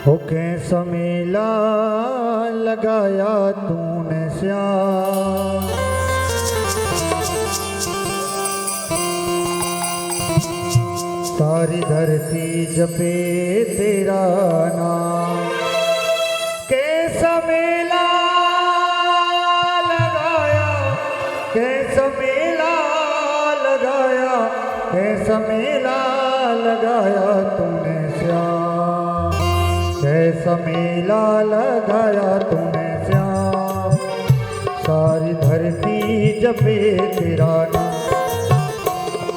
होके समेला लगाया तूने श्याम, सारी धरती जपे तेरा नाम। कैसा मेला लगाया, कैसा मेला लगाया, कैसा मेला लगाया तूने श्याम, कैसा मेला लगाया तूने श्याम, सारी धरती जपे तेरा नाम।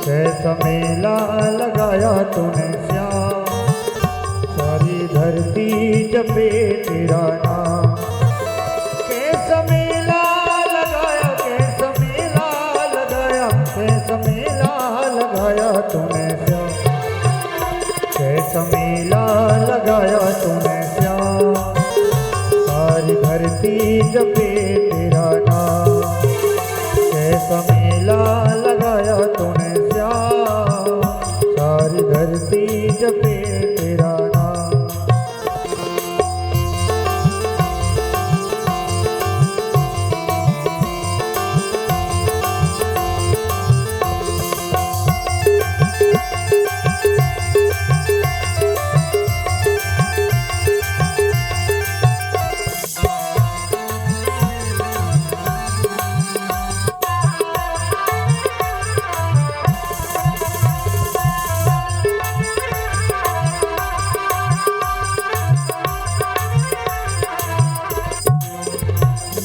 कैसा मेला लगाया तूने श्याम, सारी धरती जपे तेरा नाम। कैसा मेला लगाया, कैसा मेला लगाया, कैसा मेला लगाया तूने श्याम, कैसा मेला लगाया तूने श्याम, सारी धरती जपे तेरा नाम। कैसा मेला लगाया तूने श्याम, सारी धरती जपे तेरा नाम।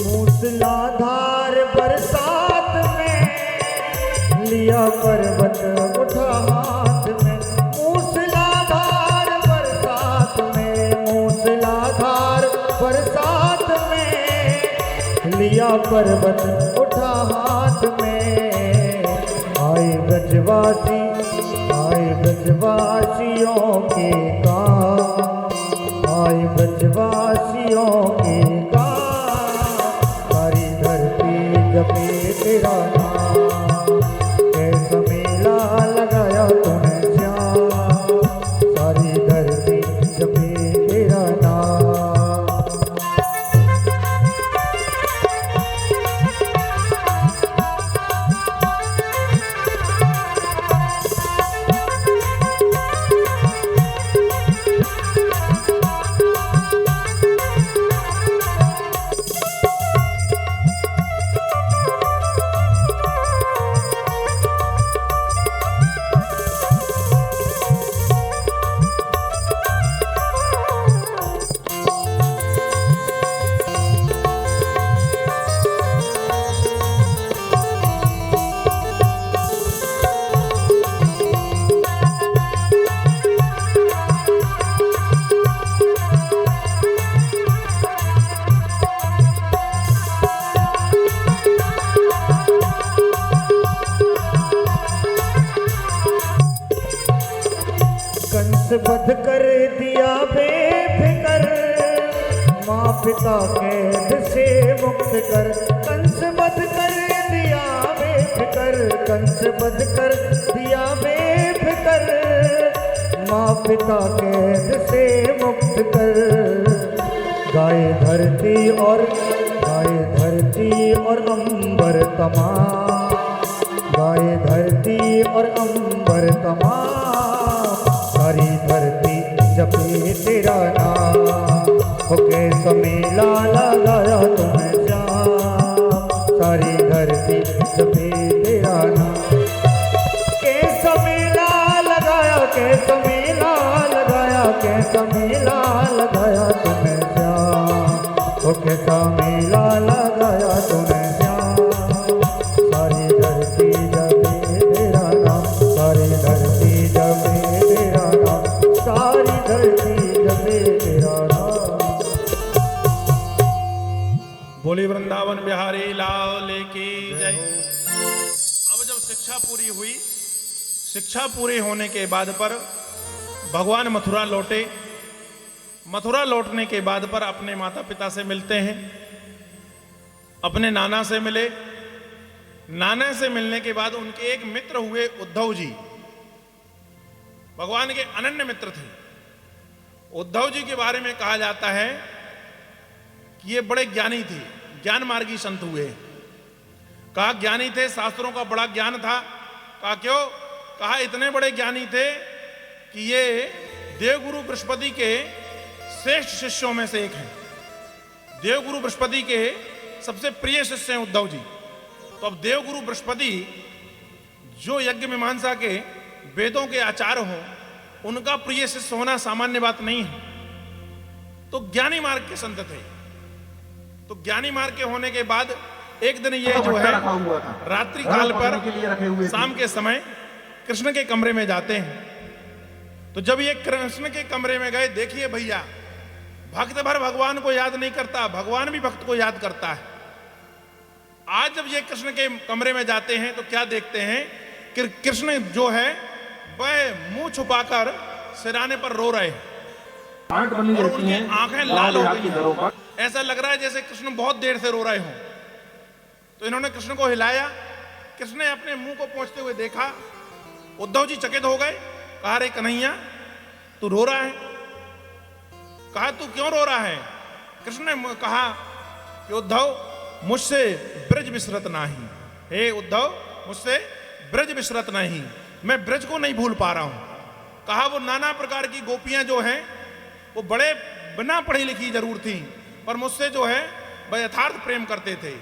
मूसलाधार बरसात में लिया पर्वत उठा हाथ में, मूसलाधार बरसात में, मूसलाधार बरसात में लिया पर्वत उठा हाथ में। आए ब्रजवासी, आए ब्रजवासियों के काम, आए ब्रजवासियों के काम, जपे तेरा नाम। कैसा मेला लगाया तूने श्याम, सारी धरती जपे तेरा नाम। कंस बध कर दिया बेफिकर, माँ पिता कैद से मुक्त कर। कंस बध कर दिया बेफिकर, कंस बध कर दिया बेफिकर, माँ पिता कैद से मुक्त कर। गाए धरती और, गाए धरती और अंबर तमाम, गाए धरती और अंबर तमाम, सारी धरती जपे तेरा नाम। हो कैसा मेला लगाया तूने श्याम, सारी धरती जपे तेरा नाम। कैसा मेला लगाया, कैसा मेला लगाया, कैसा मेला लगाया तूने श्याम, हो कैसा मेला लगाया तूने श्याम, सारी धरती जपे तेरा नाम, सारी धरती जपे तेरा नाम, सारी धरती जपे तेरा नाम। बोली वृंदावन बिहारी लाल की जय। अब जब शिक्षा पूरी हुई, शिक्षा पूरी होने के बाद पर भगवान मथुरा लौटे। मथुरा लौटने के बाद पर अपने माता पिता से मिलते हैं, अपने नाना से मिले। नाना से मिलने के बाद उनके एक मित्र हुए उद्धव जी, भगवान के अनन्य मित्र थे। उद्धव जी के बारे में कहा जाता है कि ये बड़े ज्ञानी थे, ज्ञान मार्गी संत हुए। कहा ज्ञानी थे, शास्त्रों का बड़ा ज्ञान था। कहा क्यों? कहा इतने बड़े ज्ञानी थे कि ये देवगुरु बृहस्पति के श्रेष्ठ शिष्यों में से एक हैं। देवगुरु बृहस्पति के सबसे प्रिय शिष्य हैं उद्धव जी। तो अब देवगुरु बृहस्पति जो यज्ञ मीमांसा के वेदों के आचार्य हों, उनका प्रिय शिष्य होना सामान्य बात नहीं है। तो ज्ञानी मार्ग के संत थे। तो ज्ञानी मार्ग के होने के बाद एक दिन ये जो है रात्रि काल पर शाम के समय कृष्ण के कमरे में जाते हैं। तो जब ये कृष्ण के कमरे में गए, देखिए भैया, भक्त भर भगवान को याद नहीं करता, भगवान भी भक्त को याद करता है। आज जब ये कृष्ण के कमरे में जाते हैं तो क्या देखते हैं कि कृष्ण जो है वह मुंह छुपाकर सिराने पर रो रहे हैं और उनकी आंखें लाल हो गई हैं। ऐसा लग रहा है जैसे कृष्ण बहुत देर से रो रहे हों। तो इन्होंने कृष्ण को हिलाया। कृष्ण ने अपने मुंह को पोंछते हुए देखा। उद्धव जी चकित हो गए। कहा रे कन्हैया, तू रो रहा है? कहा तू क्यों रो रहा है? कृष्ण ने कहा कि उद्धव, मुझसे ब्रज विसरत नहीं। हे उद्धव, मुझसे ब्रज विसरत नहीं, मैं ब्रज को नहीं भूल पा रहा हूं। कहा वो नाना प्रकार की गोपियां जो हैं वो बड़े बिना पढ़ी लिखी जरूर थी, पर मुझसे जो है वह यथार्थ प्रेम करते थे।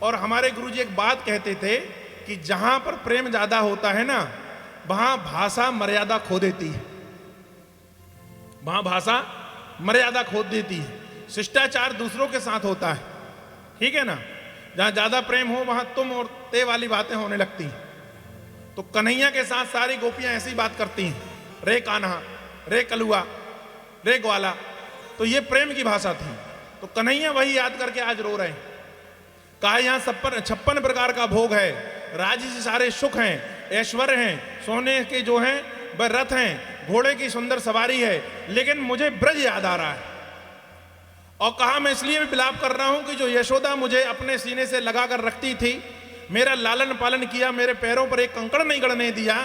और हमारे गुरुजी एक बात कहते थे कि जहां पर प्रेम ज्यादा होता है ना, वहां भाषा मर्यादा खो देती है। वहां भाषा मर्यादा खो देती है। शिष्टाचार दूसरों के साथ होता है, ठीक है ना। जहां ज्यादा प्रेम हो वहां तुम और ते वाली बातें होने लगती हैं। तो कन्हैया के साथ सारी गोपियां ऐसी बात करती हैं, रे कान्हा, रे कलुआ, रे ग्वाला। तो ये प्रेम की भाषा थी। तो कन्हैया वही याद करके आज रो रहे हैं। कहा यहां 56 प्रकार का भोग है, राज्य से सारे सुख हैं, ऐश्वर्य हैं, सोने के जो हैं वह रथ हैं, घोड़े की सुंदर सवारी है, लेकिन मुझे ब्रज याद आ रहा है। और कहा मैं इसलिए भी विलाप कर रहा हूं कि जो यशोदा मुझे अपने सीने से लगा कर रखती थी, मेरा लालन पालन किया, मेरे पैरों पर एक कंकड़ नहीं गड़ने दिया,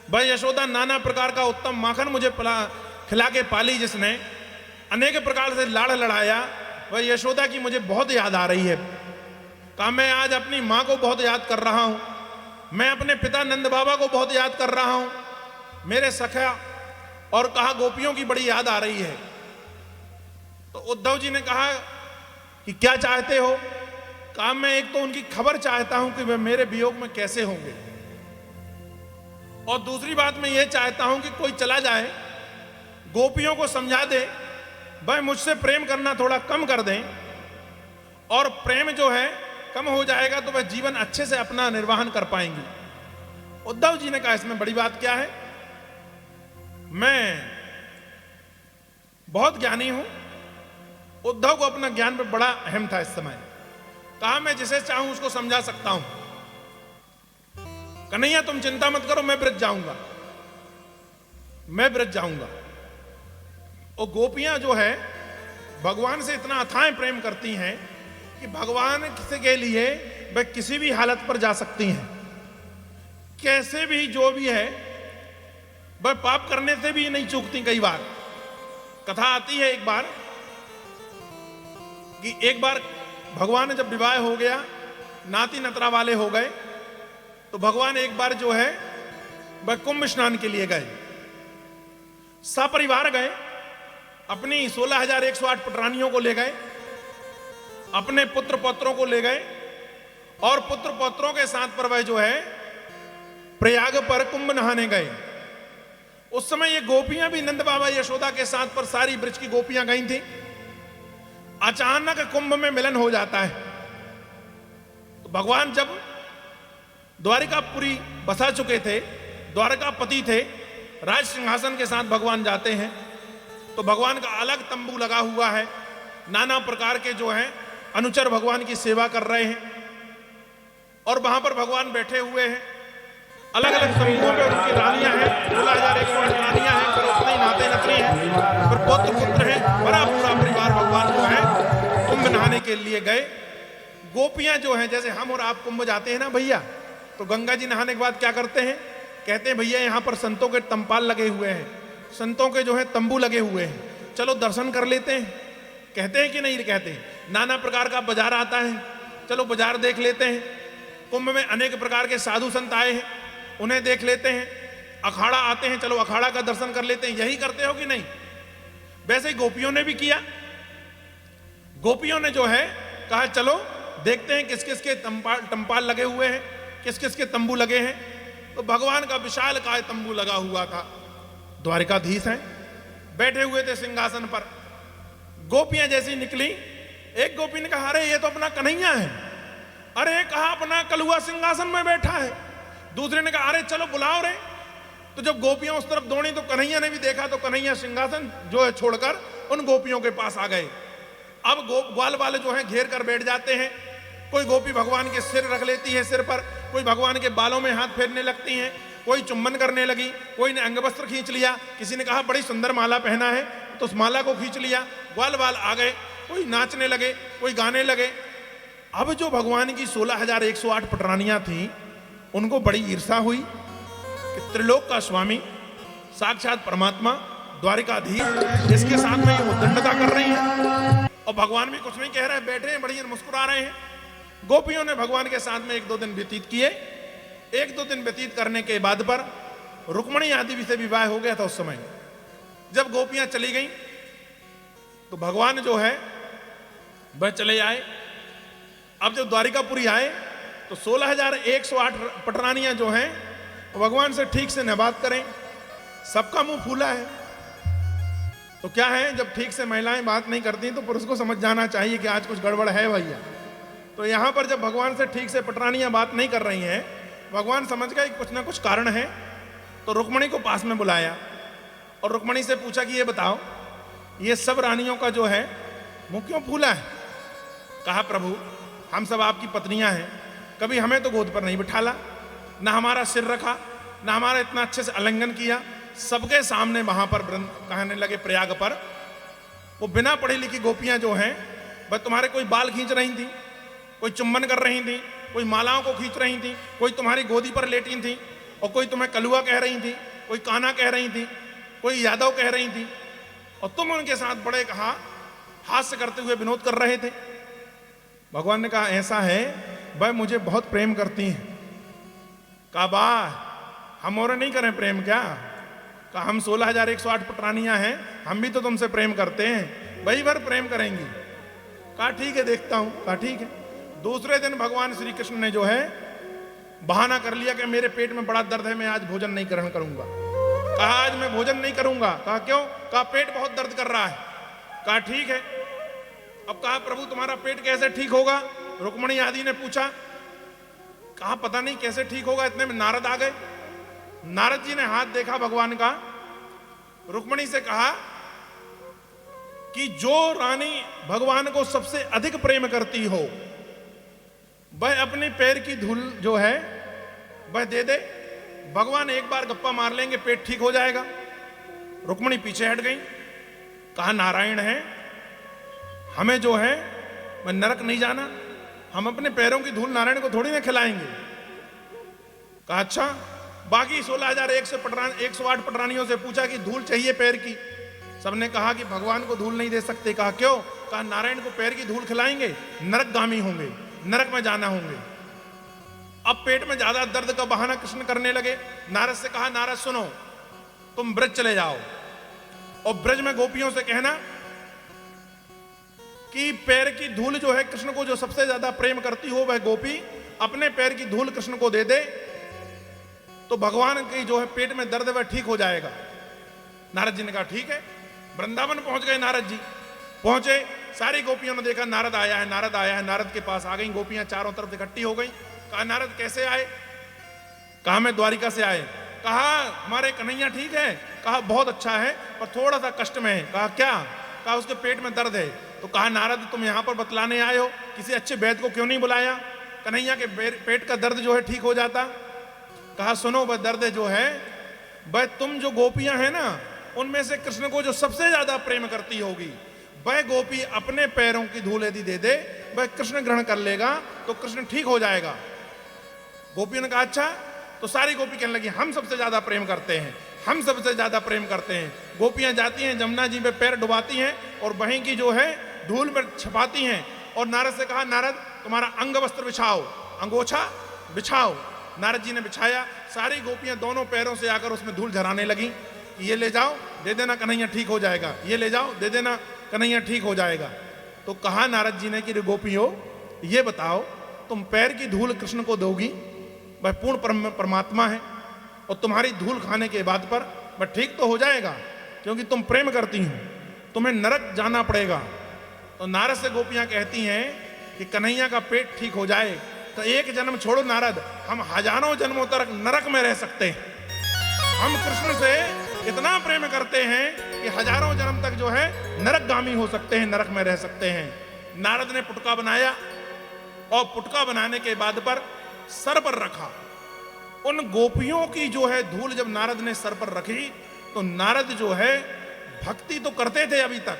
वह यशोदा नाना प्रकार का उत्तम माखन मुझे खिला के पाली, जिसने अनेक प्रकार से लाड़ लड़ाया, वह यशोदा की मुझे बहुत याद आ रही है। कहा मैं आज अपनी माँ को बहुत याद कर रहा हूं, मैं अपने पिता नंद बाबा को बहुत याद कर रहा हूं, मेरे सखा, और कहा गोपियों की बड़ी याद आ रही है। तो उद्धव जी ने कहा कि क्या चाहते हो? कहा मैं एक तो उनकी खबर चाहता हूं कि वे मेरे वियोग में कैसे होंगे, और दूसरी बात मैं ये चाहता हूं कि कोई चला जाए, गोपियों को समझा दे, भाई मुझसे प्रेम करना थोड़ा कम कर दें, और प्रेम जो है कम हो जाएगा तो वह जीवन अच्छे से अपना निर्वाहन कर पाएंगी। उद्धव जी ने कहा इसमें बड़ी बात क्या है, मैं बहुत ज्ञानी हूं। उद्धव को अपना ज्ञान पर बड़ा अहम था इस समय। कहा मैं जिसे चाहूं उसको समझा सकता हूं। कन्हैया तुम चिंता मत करो, मैं ब्रज जाऊंगा, मैं ब्रज जाऊंगा। और गोपियां जो है भगवान से इतना अथाह प्रेम करती हैं कि भगवान के लिए वह किसी भी हालत पर जा सकती हैं, कैसे भी जो भी है, वह पाप करने से भी नहीं चूकती। कई बार कथा आती है एक बार कि एक बार भगवान जब विवाह हो गया, नाती नतरा वाले हो गए, तो भगवान एक बार जो है वह कुंभ स्नान के लिए गए, सपरिवार गए, अपनी 16,108 पटरानियों को ले गए, अपने पुत्र पौत्रों को ले गए, और पुत्र पौत्रों के साथ पर वह जो है प्रयाग पर कुंभ नहाने गए। उस समय ये गोपियां भी नंद बाबा यशोदा के साथ पर सारी ब्रज की गोपियां गई थी। अचानक कुंभ में मिलन हो जाता है। तो भगवान जब द्वारिकापुरी बसा चुके थे, द्वारकापति थे, राज सिंहासन के साथ भगवान जाते हैं, तो भगवान का अलग तंबू लगा हुआ है, नाना प्रकार के जो हैं अनुचर भगवान की सेवा कर रहे हैं, और वहां पर भगवान बैठे हुए हैं। अलग अलग तंबुओं पे उनकी रानियां हैं, 16,108 रानियां हैं, पर उतने ही नाते नतनी हैं, पर पौत्र पुत्र हैं, बड़ा पूरा परिवार भगवान जो है कुंभ नहाने के लिए गए। गोपियां जो हैं, जैसे हम और आप कुंभ जाते हैं ना भैया, तो गंगा जी नहाने के बाद क्या करते हैं, कहते हैं भैया यहाँ पर संतों के तंपाल लगे हुए हैं, संतों के जो है तंबू लगे हुए हैं, चलो दर्शन कर लेते हैं। कहते हैं कि नहीं कहते हैं? नाना प्रकार का बाजार आता है, चलो बाजार देख लेते हैं। कुंभ में अनेक प्रकार के साधु संत आए हैं, उन्हें देख लेते हैं। अखाड़ा आते हैं, चलो अखाड़ा का दर्शन कर लेते हैं। यही करते हो कि नहीं? वैसे ही गोपियों ने भी किया। गोपियों ने जो है कहा चलो देखते हैं किस किस के टम्पाल लगे हुए हैं, किस किस के तंबू लगे हैं। तो भगवान का विशाल काय तंबू लगा हुआ था। द्वारिकाधीश हैं, बैठे हुए थे सिंहासन पर। गोपियां जैसी निकली, एक गोपी ने कहा अरे ये तो अपना कन्हैया है। अरे कहा अपना कलुआ सिंहासन में बैठा है। दूसरे ने कहा अरे चलो बुलाओ रे। तो जब गोपियां उस तरफ दौड़ी तो कन्हैया ने भी देखा, तो कन्हैया सिंहासन जो है छोड़कर उन गोपियों के पास आ गए। अब ग्वाल वाले जो हैं घेर कर बैठ जाते हैं। कोई गोपी भगवान के सिर रख लेती है सिर पर, कोई भगवान के बालों में हाथ फेरने लगती हैं, कोई चुम्बन करने लगी, कोई ने अंगवस्त्र खींच लिया, किसी ने कहा बड़ी सुंदर माला पहना है तो उस माला को खींच लिया। ग्वाल वाल आ गए, कोई नाचने लगे, कोई गाने लगे। अब जो भगवान की 16,108 पटरानियां थी, उनको बड़ी ईर्षा हुई कि त्रिलोक का स्वामी साक्षात परमात्मा द्वारिकाधीश इसके साथ में ये उद्दंडता कर रही है और भगवान भी कुछ नहीं कह रहे, बैठे हैं, बढ़िया मुस्कुरा रहे हैं। गोपियों ने भगवान के साथ में 1-2 दिन व्यतीत किए। 1-2 दिन व्यतीत करने के बाद पर रुक्मणी आदि से विवाह हो गया था। उस समय जब गोपियां चली गईं तो भगवान जो है वह चले आए। अब जब द्वारिकापुरी आए तो 16,108 पटरानियां जो हैं भगवान से ठीक से न बात करें। सबका मुंह फूला है। तो क्या है, जब ठीक से महिलाएं बात नहीं करती तो पुरुष को समझ जाना चाहिए कि आज कुछ गड़बड़ है भैया। तो यहां पर जब भगवान से ठीक से पटरानियां बात नहीं कर रही हैं, भगवान समझ गए कुछ ना कुछ कारण है। तो रुक्मणी को पास में बुलाया और रुक्मणी से पूछा कि ये बताओ, ये सब रानियों का जो है मुंह क्यों फूला है? कहा प्रभु हम सब आपकी पत्नियां हैं, कभी हमें तो गोद पर नहीं बिठाला, ना हमारा सिर रखा, ना हमारा इतना अच्छे से आलिंगन किया। सबके सामने वहां पर कहने लगे प्रयाग पर, वो बिना पढ़ी लिखी गोपियां जो हैं वह तुम्हारे कोई बाल खींच रही थी, कोई चुम्बन कर रही थी, कोई मालाओं को खींच रही थी, कोई तुम्हारी गोदी पर लेटी थी, और कोई तुम्हें कलुआ कह रही थी, कोई काना कह रही थी, कोई यादव कह रही थी, और तुम उनके साथ बड़े कहा हास्य करते हुए विनोद कर रहे थे। भगवान ने कहा ऐसा है, वह मुझे बहुत प्रेम करती हैं। कहा वाह, हम और नहीं करें प्रेम क्या? कहा हम 16,108 पटरानियां हैं, हम भी तो तुमसे प्रेम करते हैं, वही भर प्रेम करेंगी। कहा ठीक है देखता हूं। कहा ठीक है। दूसरे दिन भगवान श्री कृष्ण ने जो है बहाना कर लिया कि मेरे पेट में बड़ा दर्द है, मैं आज भोजन नहीं ग्रहण करूंगा। कहा आज मैं भोजन नहीं करूंगा। कहा क्यों? कहा पेट बहुत दर्द कर रहा है। कहा ठीक है। अब कहा प्रभु तुम्हारा पेट कैसे ठीक होगा? रुक्मणी आदि ने पूछा। कहा पता नहीं कैसे ठीक होगा। इतने में नारद आ गए। नारद जी ने हाथ देखा भगवान का, रुक्मणी से कहा कि जो रानी भगवान को सबसे अधिक प्रेम करती हो वह अपने पैर की धूल जो है वह दे दे, भगवान एक बार गप्पा मार लेंगे, पेट ठीक हो जाएगा। रुक्मणी पीछे हट गई। कहा नारायण है, हमें जो है वह नरक नहीं जाना, हम अपने पैरों की धूल नारायण को थोड़ी ना खिलाएंगे। कहा अच्छा। बाकी 16,108 पटरानियों से पूछा कि धूल चाहिए पैर की। सबने कहा कि भगवान को धूल नहीं दे सकते। कहा क्यों? कहा नारायण को पैर की धूल खिलाएंगे, नरकगामी होंगे, नरक में जाना होंगे। अब पेट में ज्यादा दर्द का बहाना कृष्ण करने लगे। नारद से कहा नारद सुनो, तुम ब्रज चले जाओ और ब्रज में गोपियों से कहना कि पैर की धूल जो है कृष्ण को जो सबसे ज्यादा प्रेम करती हो वह गोपी अपने पैर की धूल कृष्ण को दे दे, तो भगवान की जो है पेट में दर्द वह ठीक हो जाएगा। नारद जी ने कहा ठीक है। वृंदावन पहुंच गए नारद जी। पहुंचे, सारी गोपियों ने देखा नारद आया है, नारद आया है। नारद के पास आ गई गोपियां, चारों तरफ इकट्ठी हो गई। कहा नारद कैसे आए? कहा मैं द्वारिका से आए। कहा हमारे कन्हैया ठीक है? कहा बहुत अच्छा है पर थोड़ा सा कष्ट में है। कहा क्या? कहा उसके पेट में दर्द है। तो कहा नारद तुम यहां पर बतलाने आए हो, किसी अच्छे वैद्य को क्यों नहीं बुलाया? कन्हैया के पेट का दर्द जो है ठीक हो जाता। कहा सुनो, वह दर्द जो है वह तुम जो गोपियां हैं ना उनमें से कृष्ण को जो सबसे ज्यादा प्रेम करती होगी वह गोपी अपने पैरों की धूल यदि दे दे, वह कृष्ण ग्रहण कर लेगा तो कृष्ण ठीक हो जाएगा। गोपियों ने कहा अच्छा। तो सारी गोपी कहने लगी हम सबसे ज्यादा प्रेम करते हैं, हम सबसे ज्यादा प्रेम करते हैं। गोपियां जाती हैं जमुना जी में पैर डुबाती हैं और वहीं की जो है धूल में छपाती हैं और नारद से कहा, नारद तुम्हारा अंग वस्त्र बिछाओ, अंगोछा बिछाओ। नारद जी ने बिछाया, सारी गोपियां दोनों पैरों से आकर उसमें धूल झराने लगी। ये ले जाओ दे देना कन्हैया ठीक हो जाएगा, ये ले जाओ दे देना कन्हैया ठीक हो जाएगा। तो कहा नारद जी ने कि गोपियों ये बताओ, तुम पैर की धूल कृष्ण को दोगी, वह पूर्ण परमात्मा है, और तुम्हारी धूल खाने के बाद पर वह ठीक तो हो जाएगा क्योंकि तुम प्रेम करती हो, तुम्हें नरक जाना पड़ेगा। तो नारद से गोपियां कहती हैं कि कन्हैया का पेट ठीक हो जाए तो एक जन्म छोड़ो नारद, हम हजारों जन्मों तक नरक में रह सकते हैं। हम कृष्ण से इतना प्रेम करते हैं कि हजारों जन्म तक जो है नरकगामी हो सकते हैं, नरक में रह सकते हैं। नारद ने पुटका बनाया और पुटका बनाने के बाद पर सर पर रखा। उन गोपियों की जो है धूल जब नारद ने सर पर रखी तो नारद जो है भक्ति तो करते थे अभी तक,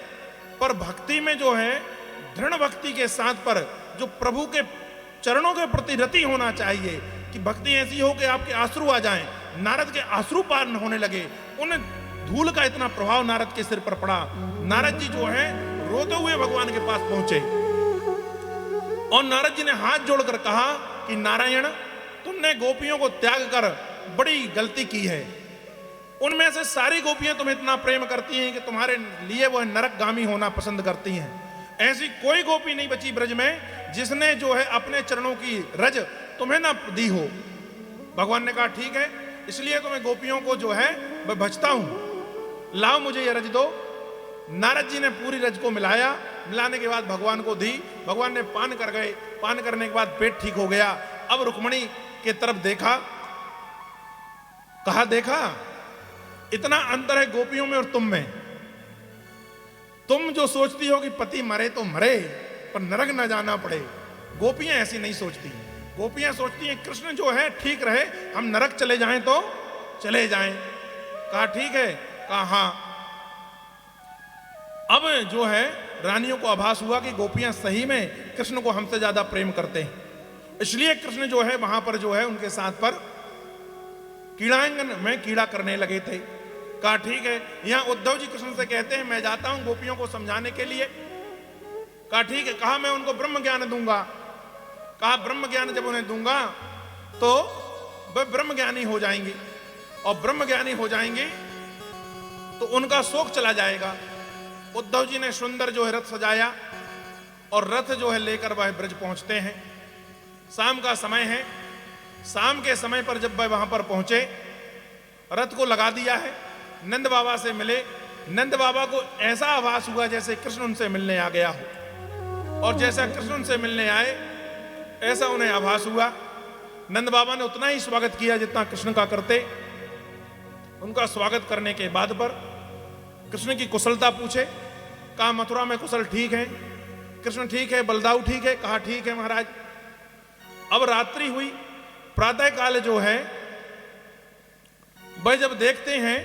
पर भक्ति में जो है दृढ़ भक्ति के साथ पर जो प्रभु के चरणों के प्रति रति होना चाहिए कि भक्ति ऐसी हो कि आपके आंसू आ जाएं। नारद के आंसू पार होने लगे, उन धूल का इतना प्रभाव नारद के सिर पर पड़ा। नारद जी जो है रोते हुए भगवान के पास पहुंचे और नारद जी ने हाथ जोड़कर कहा कि नारायण, तुमने गोपियों को त्याग कर बड़ी गलती की है। उनमें से सारी गोपियां तुम्हें इतना प्रेम करती हैं कि तुम्हारे लिए वह नरकगामी होना पसंद करती हैं। ऐसी कोई गोपी नहीं बची ब्रज में जिसने जो है अपने चरणों की रज तुम्हें ना दी हो। भगवान ने कहा ठीक है, इसलिए तो मैं गोपियों को जो है मैं भजता हूं, लाओ मुझे ये रज दो। नारद जी ने पूरी रज को मिलाया, मिलाने के बाद भगवान को दी। भगवान ने पान कर गए, पान करने के बाद पेट ठीक हो गया। अब रुक्मणी के तरफ देखा, कहा देखा इतना अंतर है गोपियों में और तुम में। तुम जो सोचती हो कि पति मरे तो मरे पर नरक ना जाना पड़े, गोपियां ऐसी नहीं सोचती। गोपियां सोचती हैं कृष्ण जो है ठीक रहे, हम नरक चले जाएं तो चले जाएं। कहा ठीक है, कहा हां। अब जो है रानियों को आभास हुआ कि गोपियां सही में कृष्ण को हमसे ज्यादा प्रेम करते हैं, इसलिए कृष्ण जो है वहां पर जो है उनके साथ पर कीड़ांगन में कीड़ा करने लगे थे। कहा ठीक है, यहां उद्धव जी कृष्ण से कहते हैं मैं जाता हूं गोपियों को समझाने के लिए। कहा ठीक है, कहा मैं उनको ब्रह्म ज्ञान दूंगा। कहा ब्रह्म ज्ञान जब उन्हें दूंगा तो वह ब्रह्म ज्ञानी हो जाएंगे, और ब्रह्म ज्ञानी हो जाएंगे तो उनका शोक चला जाएगा। उद्धव जी ने सुंदर जो है रथ सजाया और रथ जो है लेकर वह ब्रज पहुंचते हैं। शाम का समय है, शाम के समय पर जब वह वहां पर पहुंचे, रथ को लगा दिया है, नंद बाबा से मिले। नंद बाबा को ऐसा आभास हुआ जैसे कृष्ण उनसे मिलने आ गया हो, और जैसा कृष्ण उनसे मिलने आए ऐसा उन्हें आभास हुआ। नंद बाबा ने उतना ही स्वागत किया जितना कृष्ण का करते। उनका स्वागत करने के बाद पर कृष्ण की कुशलता पूछे। कहा मथुरा में कुशल ठीक है। कृष्ण ठीक है, बलदाऊ ठीक है। कहा ठीक है महाराज। अब रात्रि हुई, प्रातः काल जो है वह जब देखते हैं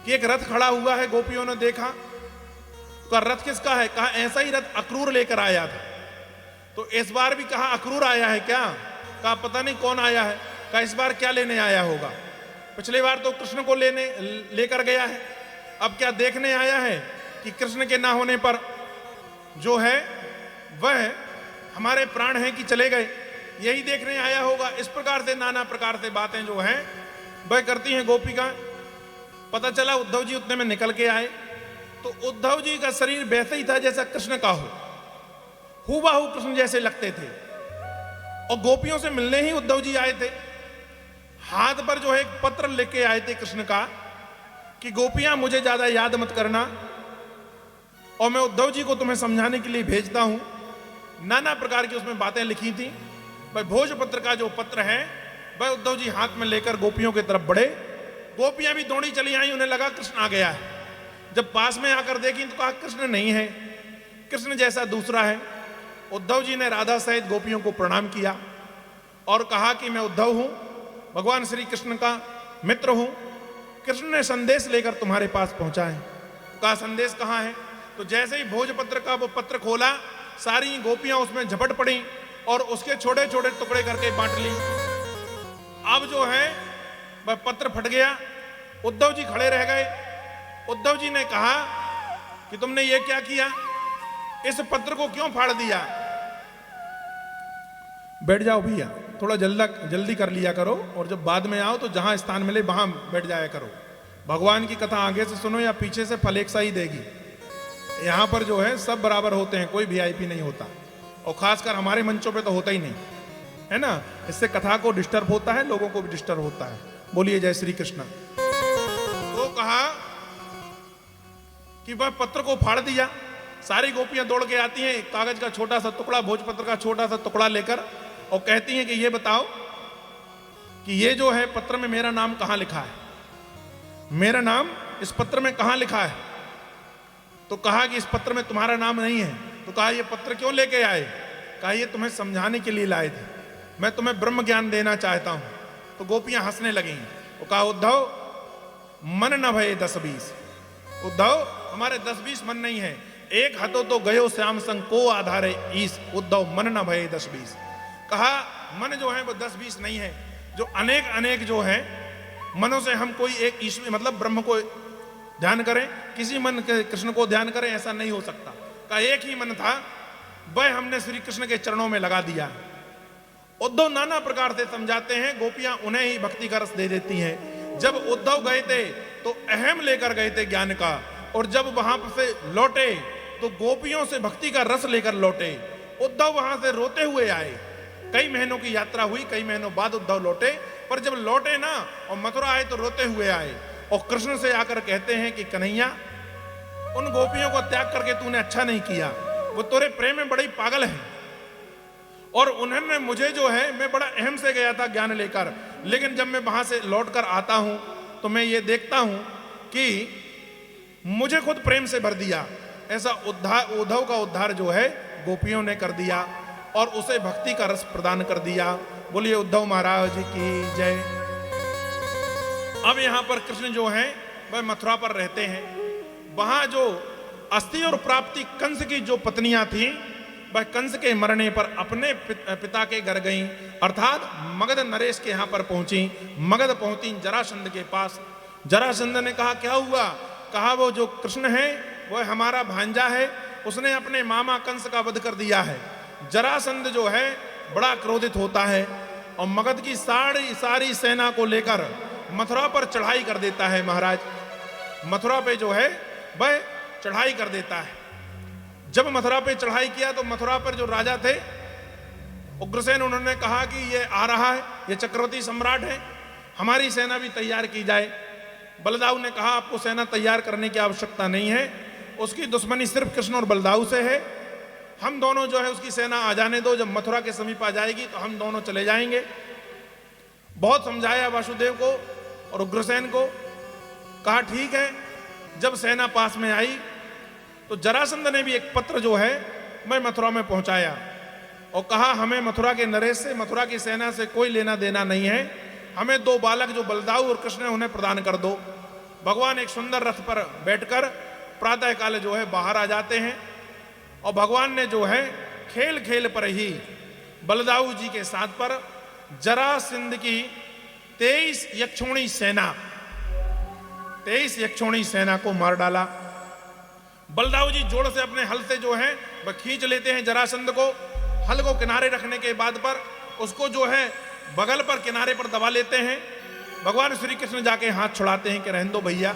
कि एक रथ खड़ा हुआ है, गोपियों ने देखा। कहा रथ किसका है? कहा ऐसा ही रथ अक्रूर लेकर आया था। तो इस बार भी कहा अक्रूर आया है क्या? कहा पता नहीं कौन आया है। कहा इस बार क्या लेने आया होगा? पिछली बार तो कृष्ण को लेकर गया है, अब क्या देखने आया है कि कृष्ण के ना होने पर जो है वह हमारे प्राण हैं कि चले गए, यही देखने आया होगा। इस प्रकार से नाना प्रकार से बातें जो हैं वह करती हैं गोपिका। पता चला उद्धव जी उतने में निकल के आए तो उद्धव जी का शरीर वैसे ही था जैसा कृष्ण का हो, हूबहू कृष्ण जैसे लगते थे। और गोपियों से मिलने ही उद्धव जी आए थे। हाथ पर जो है एक पत्र लेके आए थे कृष्ण का कि गोपियां मुझे ज्यादा याद मत करना, और मैं उद्धव जी को तुम्हें समझाने के लिए भेजता हूं। नाना प्रकार की उसमें बातें लिखी थी। भाई भोजपत्र का जो पत्र है वह उद्धव जी हाथ में लेकर गोपियों की तरफ बढ़े। गोपियां भी दौड़ी चली आई, उन्हें लगा कृष्ण आ गया है। जब पास में आकर देखी तो कहा कृष्ण नहीं है, कृष्ण जैसा दूसरा है। उद्धव जी ने राधा सहित गोपियों को प्रणाम किया और कहा कि मैं उद्धव हूं, भगवान श्री कृष्ण का मित्र हूं। कृष्ण ने संदेश लेकर तुम्हारे पास पहुंचा है। कहा संदेश कहां है? तो जैसे ही भोजपत्र का वो पत्र खोला, सारी गोपियां उसमें झपट पड़ी और उसके छोटे छोटे टुकड़े करके बांट ली। अब जो है वह पत्र फट गया उद्धव जी खड़े रह गए। उद्धव जी ने कहा कि तुमने ये क्या किया, इस पत्र को क्यों फाड़ दिया? बैठ जाओ भैया, थोड़ा जल्दी कर लिया करो, और जब बाद में आओ तो जहां स्थान मिले वहां बैठ जाया करो। भगवान की कथा आगे से सुनो या पीछे से फल एक सा ही देगी। यहां पर जो है सब बराबर होते हैं, कोई वीआईपी नहीं होता, और खासकर हमारे मंचों पे तो होता ही नहीं है ना। इससे कथा को डिस्टर्ब होता है, लोगों को भी डिस्टर्ब होता है। बोलिए जय श्री कृष्ण। तो कहा कि वह पत्र को फाड़ दिया। सारी गोपियां दौड़ के आती हैं, एक कागज का छोटा सा टुकड़ा, भोजपत्र का छोटा सा टुकड़ा लेकर, और कहती हैं कि ये बताओ कि ये जो है पत्र में मेरा नाम कहां लिखा है, मेरा नाम इस पत्र में कहां लिखा है? तो कहा कि इस पत्र में तुम्हारा नाम नहीं है। तो कहा ये पत्र क्यों लेके आए? कहा ये तुम्हें समझाने के लिए लाए थे, मैं तुम्हें ब्रह्म ज्ञान देना चाहता हूं। तो गोपियां हंसने लगीं। वो कहा उद्धव मन न भये 10-20, उद्धव हमारे 10-20 मन नहीं है, एक हतो तो गयो श्याम संग को आधारे ईस, उद्धव मन न भये 10-20। कहा मन जो है वो 10-20 नहीं है, जो अनेक अनेक जो है मनों से हम कोई एक ईश्वर मतलब ब्रह्म को ध्यान करें, किसी मन के कृष्ण को ध्यान करें, ऐसा नहीं हो सकता। का एक ही मन था, वह हमने श्री कृष्ण के चरणों में लगा दिया। उद्धव नाना प्रकार से समझाते हैं, गोपियां उन्हें ही भक्ति का रस दे देती हैं। जब उद्धव गए थे तो अहम लेकर गए थे ज्ञान का, और जब वहां से लौटे तो गोपियों से भक्ति का रस लेकर लौटे। उद्धव वहां से रोते हुए आए, कई महीनों की यात्रा हुई, कई महीनों बाद उद्धव लौटे, पर जब लौटे ना और मथुरा आए तो रोते हुए आए, और कृष्ण से आकर कहते हैं कि कन्हैया, उन गोपियों को त्याग करके तूने अच्छा नहीं किया, वो तेरे प्रेम में बड़ी पागल है, और उन्होंने मुझे जो है, मैं बड़ा अहम से गया था ज्ञान लेकर, लेकिन जब मैं वहां से लौट कर आता हूं तो मैं ये देखता हूं कि मुझे खुद प्रेम से भर दिया। ऐसा उद्धव का उद्धार जो है गोपियों ने कर दिया, और उसे भक्ति का रस प्रदान कर दिया। बोलिए उद्धव महाराज की जय। अब यहां पर कृष्ण जो है वह मथुरा पर रहते हैं। वहां जो अस्थि और प्राप्ति कंस की जो पत्नियां थीं, वह कंस के मरने पर अपने पिता के घर गईं, अर्थात मगध नरेश के यहां पर पहुंची। मगध पहुंची जरासंध के पास। जरासंध ने कहा क्या हुआ? कहा वो जो कृष्ण है वह हमारा भांजा है, उसने अपने मामा कंस का वध कर दिया है। जरासंध जो है बड़ा क्रोधित होता है और मगध की सारी सेना को लेकर मथुरा पर चढ़ाई कर देता है। महाराज मथुरा पे जो है वह चढ़ाई कर देता है। जब मथुरा पे चढ़ाई किया तो मथुरा पर जो राजा थे उग्रसेन, उन्होंने कहा कि ये आ रहा है, ये चक्रवर्ती सम्राट है, हमारी सेना भी तैयार की जाए। बलदाऊ ने कहा आपको सेना तैयार करने की आवश्यकता नहीं है, उसकी दुश्मनी सिर्फ कृष्ण और बलदाऊ से है, हम दोनों जो है उसकी सेना आ जाने दो, जब मथुरा के समीप आ जाएगी तो हम दोनों चले जाएंगे। बहुत समझाया वासुदेव को और उग्रसेन को, कहा ठीक है। जब सेना पास में आई तो जरासंध ने भी एक पत्र जो है मैं मथुरा में पहुंचाया और कहा हमें मथुरा के नरेश से, मथुरा की सेना से कोई लेना देना नहीं है, हमें 2 बालक जो बलदाऊ और कृष्ण है उन्हें प्रदान कर दो। भगवान एक सुंदर रथ पर बैठकर प्रातः काल जो है बाहर आ जाते हैं और भगवान ने जो है खेल खेल पर ही बलदाऊ जी के साथ पर जरासंध की 23 यक्षोणी सेना को मार डाला। बलदाऊ जी जोर से अपने हल से जो है वह खींच लेते हैं जरासंध को। हल को किनारे रखने के बाद पर उसको जो है बगल पर किनारे पर दबा लेते हैं। भगवान श्री कृष्ण जाके हाथ छुड़ाते हैं कि रहने दो भैया,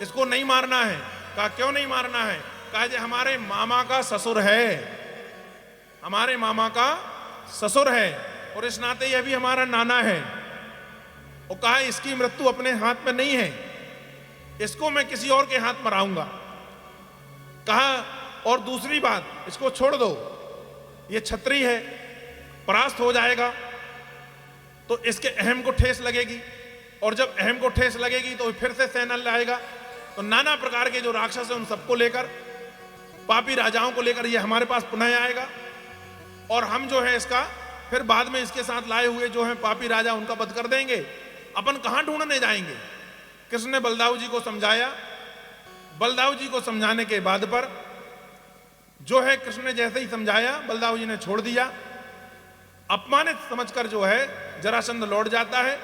इसको नहीं मारना है। कहा क्यों नहीं मारना है? कहा जे हमारे मामा का ससुर है, हमारे मामा का ससुर है और इस नाते यह भी हमारा नाना है। और कहा इसकी मृत्यु अपने हाथ में नहीं है, इसको मैं किसी और के हाथ मराऊंगा। कहा और दूसरी बात, इसको छोड़ दो, ये छत्री है, परास्त हो जाएगा तो इसके अहम को ठेस लगेगी और जब अहम को ठेस लगेगी तो फिर से सेना लाएगा। तो नाना प्रकार के जो राक्षस हैं उन सबको लेकर, पापी राजाओं को लेकर ये हमारे पास पुनः आएगा और हम जो है इसका फिर बाद में इसके साथ लाए हुए जो है पापी राजा उनका वध कर देंगे। अपन कहां ढूंढने जाएंगे? कृष्ण ने बलदाऊ जी को समझाया। बलदाऊ जी को समझाने के बाद पर जो है कृष्ण ने जैसे ही समझाया बलदाऊ जी ने छोड़ दिया। अपमानित समझकर जो है जरासंध लौट जाता है।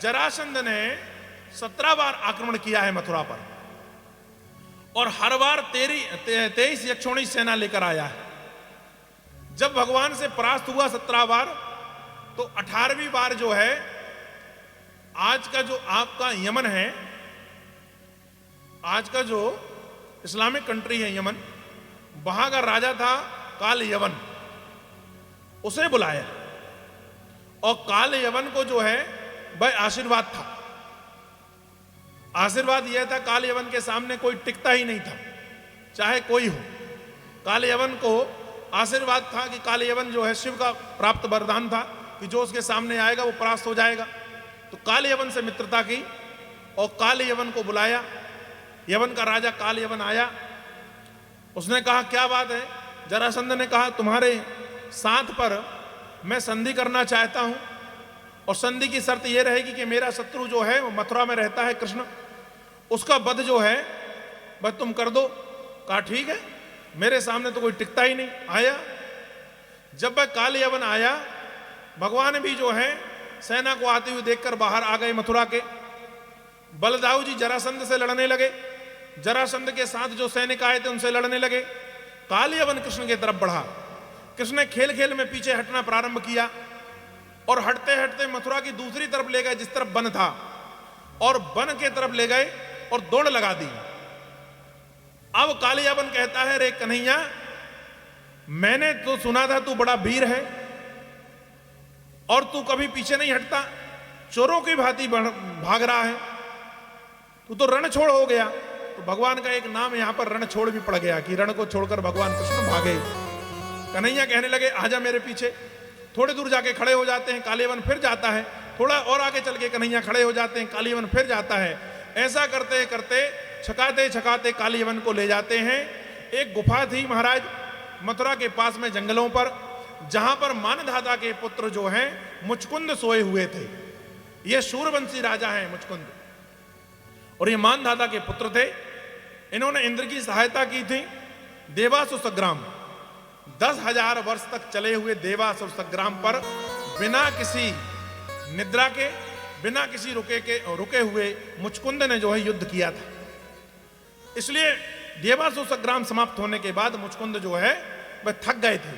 जरासंध ने 17 बार आक्रमण किया है मथुरा पर, और हर बार 23 यक्षोणी सेना लेकर आया है। जब भगवान से परास्त हुआ 17 बार, तो 18वीं बार जो है, आज का जो आपका यमन है, आज का जो इस्लामिक कंट्री है यमन, वहां का राजा था काल यवन, उसे बुलाया, और काल यवन को जो है वह आशीर्वाद था। आशीर्वाद यह था, काल यवन के सामने कोई टिकता ही नहीं था, चाहे कोई हो। काल यवन को आशीर्वाद था कि काल यवन जो है शिव का प्राप्त वरदान था कि जो उसके सामने आएगा वो परास्त हो जाएगा। तो काल यवन से मित्रता की और काल यवन को बुलाया। यवन का राजा काल यवन आया, उसने कहा क्या बात है? जरासंध ने कहा तुम्हारे साथ पर मैं संधि करना चाहता हूं, और संधि की शर्त यह रहेगी कि मेरा शत्रु जो है वो मथुरा में रहता है कृष्ण, उसका वध जो है वह तुम कर दो। कहा ठीक है, मेरे सामने तो कोई टिकता ही नहीं। आया, जब वह काल यवन आया, भगवान भी जो है सेना को आते हुए देखकर बाहर आ गए मथुरा के। बलदाऊ जी जरासंध से लड़ने लगे, जरासंध के साथ जो सैनिक आए थे उनसे लड़ने लगे। काल यवन कृष्ण की तरफ बढ़ा, कृष्ण ने खेल खेल में पीछे हटना प्रारंभ किया, और हटते हटते मथुरा की दूसरी तरफ ले गए जिस तरफ वन था, और वन के तरफ ले गए और दौड़ लगा दी। अब काल यवन कहता है, रे कन्हैया, मैंने तो सुना था तू बड़ा वीर है और तू कभी पीछे नहीं हटता, चोरों की भांति भाग रहा है, तू तो रणछोड़ हो गया। तो भगवान का एक नाम यहां पर रणछोड़ भी पड़ गया कि रण को छोड़कर भगवान कृष्ण भागे। कन्हैया कहने लगे आजा मेरे पीछे। थोड़ी दूर जाके खड़े हो जाते हैं, काल यवन फिर जाता है, थोड़ा और आगे चल के कन्हैया खड़े हो जाते हैं, काल यवन फिर जाता है। ऐसा करते करते छकाते छकाते काल यवन को ले जाते हैं। एक गुफा थी महाराज मथुरा के पास में जंगलों पर, जहां पर मानधाता के पुत्र जो हैं मुचकुंद सोए हुए थे। ये सूरवंशी राजा हैं मुचकुंद, और ये मानधाता के पुत्र थे। इन्होंने इंद्र की सहायता की थी। देवासुर संग्राम 10,000 वर्ष तक चले हुए देवासुर संग्राम पर बिना किसी निद्रा के, बिना किसी रुके हुए मुचकुंद ने जो है युद्ध किया था। इसलिए देवासुर संग्राम समाप्त होने के बाद मुचकुंद जो है वह थक गए थे।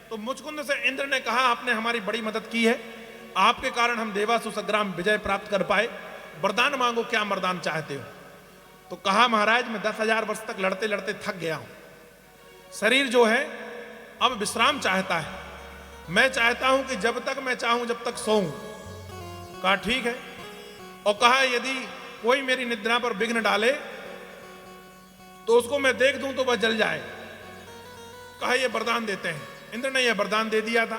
तो मुचकुंद से इंद्र ने कहा आपने हमारी बड़ी मदद की है, आपके कारण हम देवासुर संग्राम विजय प्राप्त कर पाए, वरदान मांगो, क्या वरदान चाहते हो? तो कहा महाराज मैं 10,000 वर्ष तक लड़ते लड़ते थक गया हूं, शरीर जो है अब विश्राम चाहता है, मैं चाहता हूं कि जब तक मैं चाहूं जब तक सोऊं। कहा ठीक है, और कहा यदि कोई मेरी निद्रा पर विघ्न डाले तो उसको मैं देख दूं तो वह जल जाए। कहा ये वरदान देते हैं। इंद्र ने यह वरदान दे दिया था।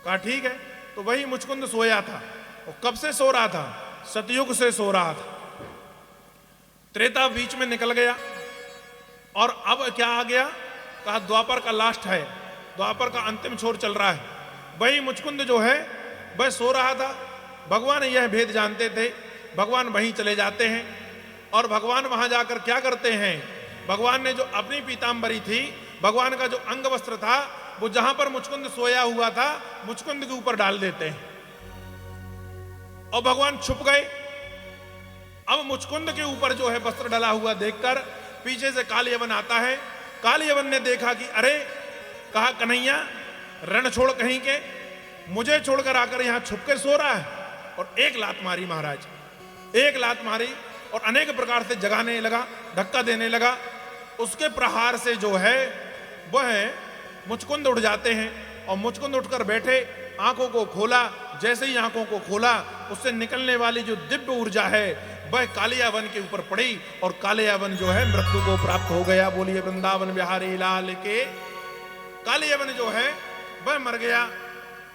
कहा ठीक है। तो वही मुचकुंद सोया था, और कब से सो रहा था? सतयुग से सो रहा था। त्रेता बीच में निकल गया, और अब क्या आ गया? कहा द्वापर का लास्ट है, द्वापर का अंतिम छोर चल रहा है। वही मुचकुंद जो है वह सो रहा था। भगवान यह भेद जानते थे, भगवान वहीं चले जाते हैं, और भगवान वहां जाकर क्या करते हैं? भगवान ने जो अपनी पीतांबरी थी, भगवान का जो अंग वस्त्र था, वो जहां पर मुचकुंद सोया हुआ था मुचकुंद के ऊपर डाल देते हैं, और भगवान छुप गए। अब मुचकुंद के ऊपर जो है वस्त्र डला हुआ देखकर पीछे से काल यवन आता है। काल यवन ने देखा कि अरे, कहा कन्हैया रण छोड़ कहीं के, मुझे छोड़कर आकर यहां छुप कर सो रहा है। और एक लात मारी महाराज, एक लात मारी, और अनेक प्रकार से जगाने लगा, धक्का देने लगा। उसके प्रहार से जो है वह मुचकुंद उठ जाते हैं, और मुचकुंद उठकर बैठे, आंखों को खोला। जैसे ही आंखों को खोला, उससे निकलने वाली जो दिव्य ऊर्जा है वह कालियावन के ऊपर पड़ी, और कालियावन जो है मृत्यु को प्राप्त हो गया। बोलिए वृंदावन बिहारी लाल के। कालियावन जो है वह मर गया।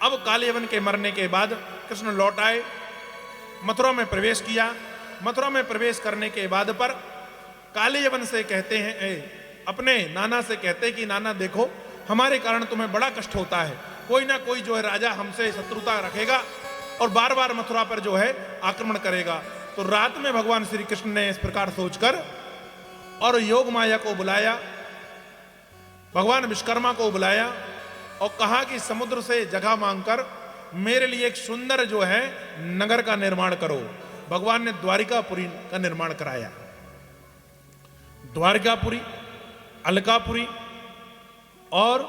अब कालियावन के मरने के बाद कृष्ण लौट आए, मथुरा में प्रवेश किया। मथुरा में प्रवेश करने के बाद पर कालियावन से कहते हैं, अपने नाना से कहते कि नाना देखो हमारे कारण तुम्हें बड़ा कष्ट होता है, कोई ना कोई जो है राजा हमसे शत्रुता रखेगा और बार बार मथुरा पर जो है आक्रमण करेगा। तो रात में भगवान श्री कृष्ण ने इस प्रकार सोचकर और योग माया को बुलाया, भगवान विश्वकर्मा को बुलाया, और कहा कि समुद्र से जगह मांगकर मेरे लिए एक सुंदर जो है नगर का निर्माण करो। भगवान ने द्वारिकापुरी का निर्माण कराया। द्वारिकापुरी, अलकापुरी और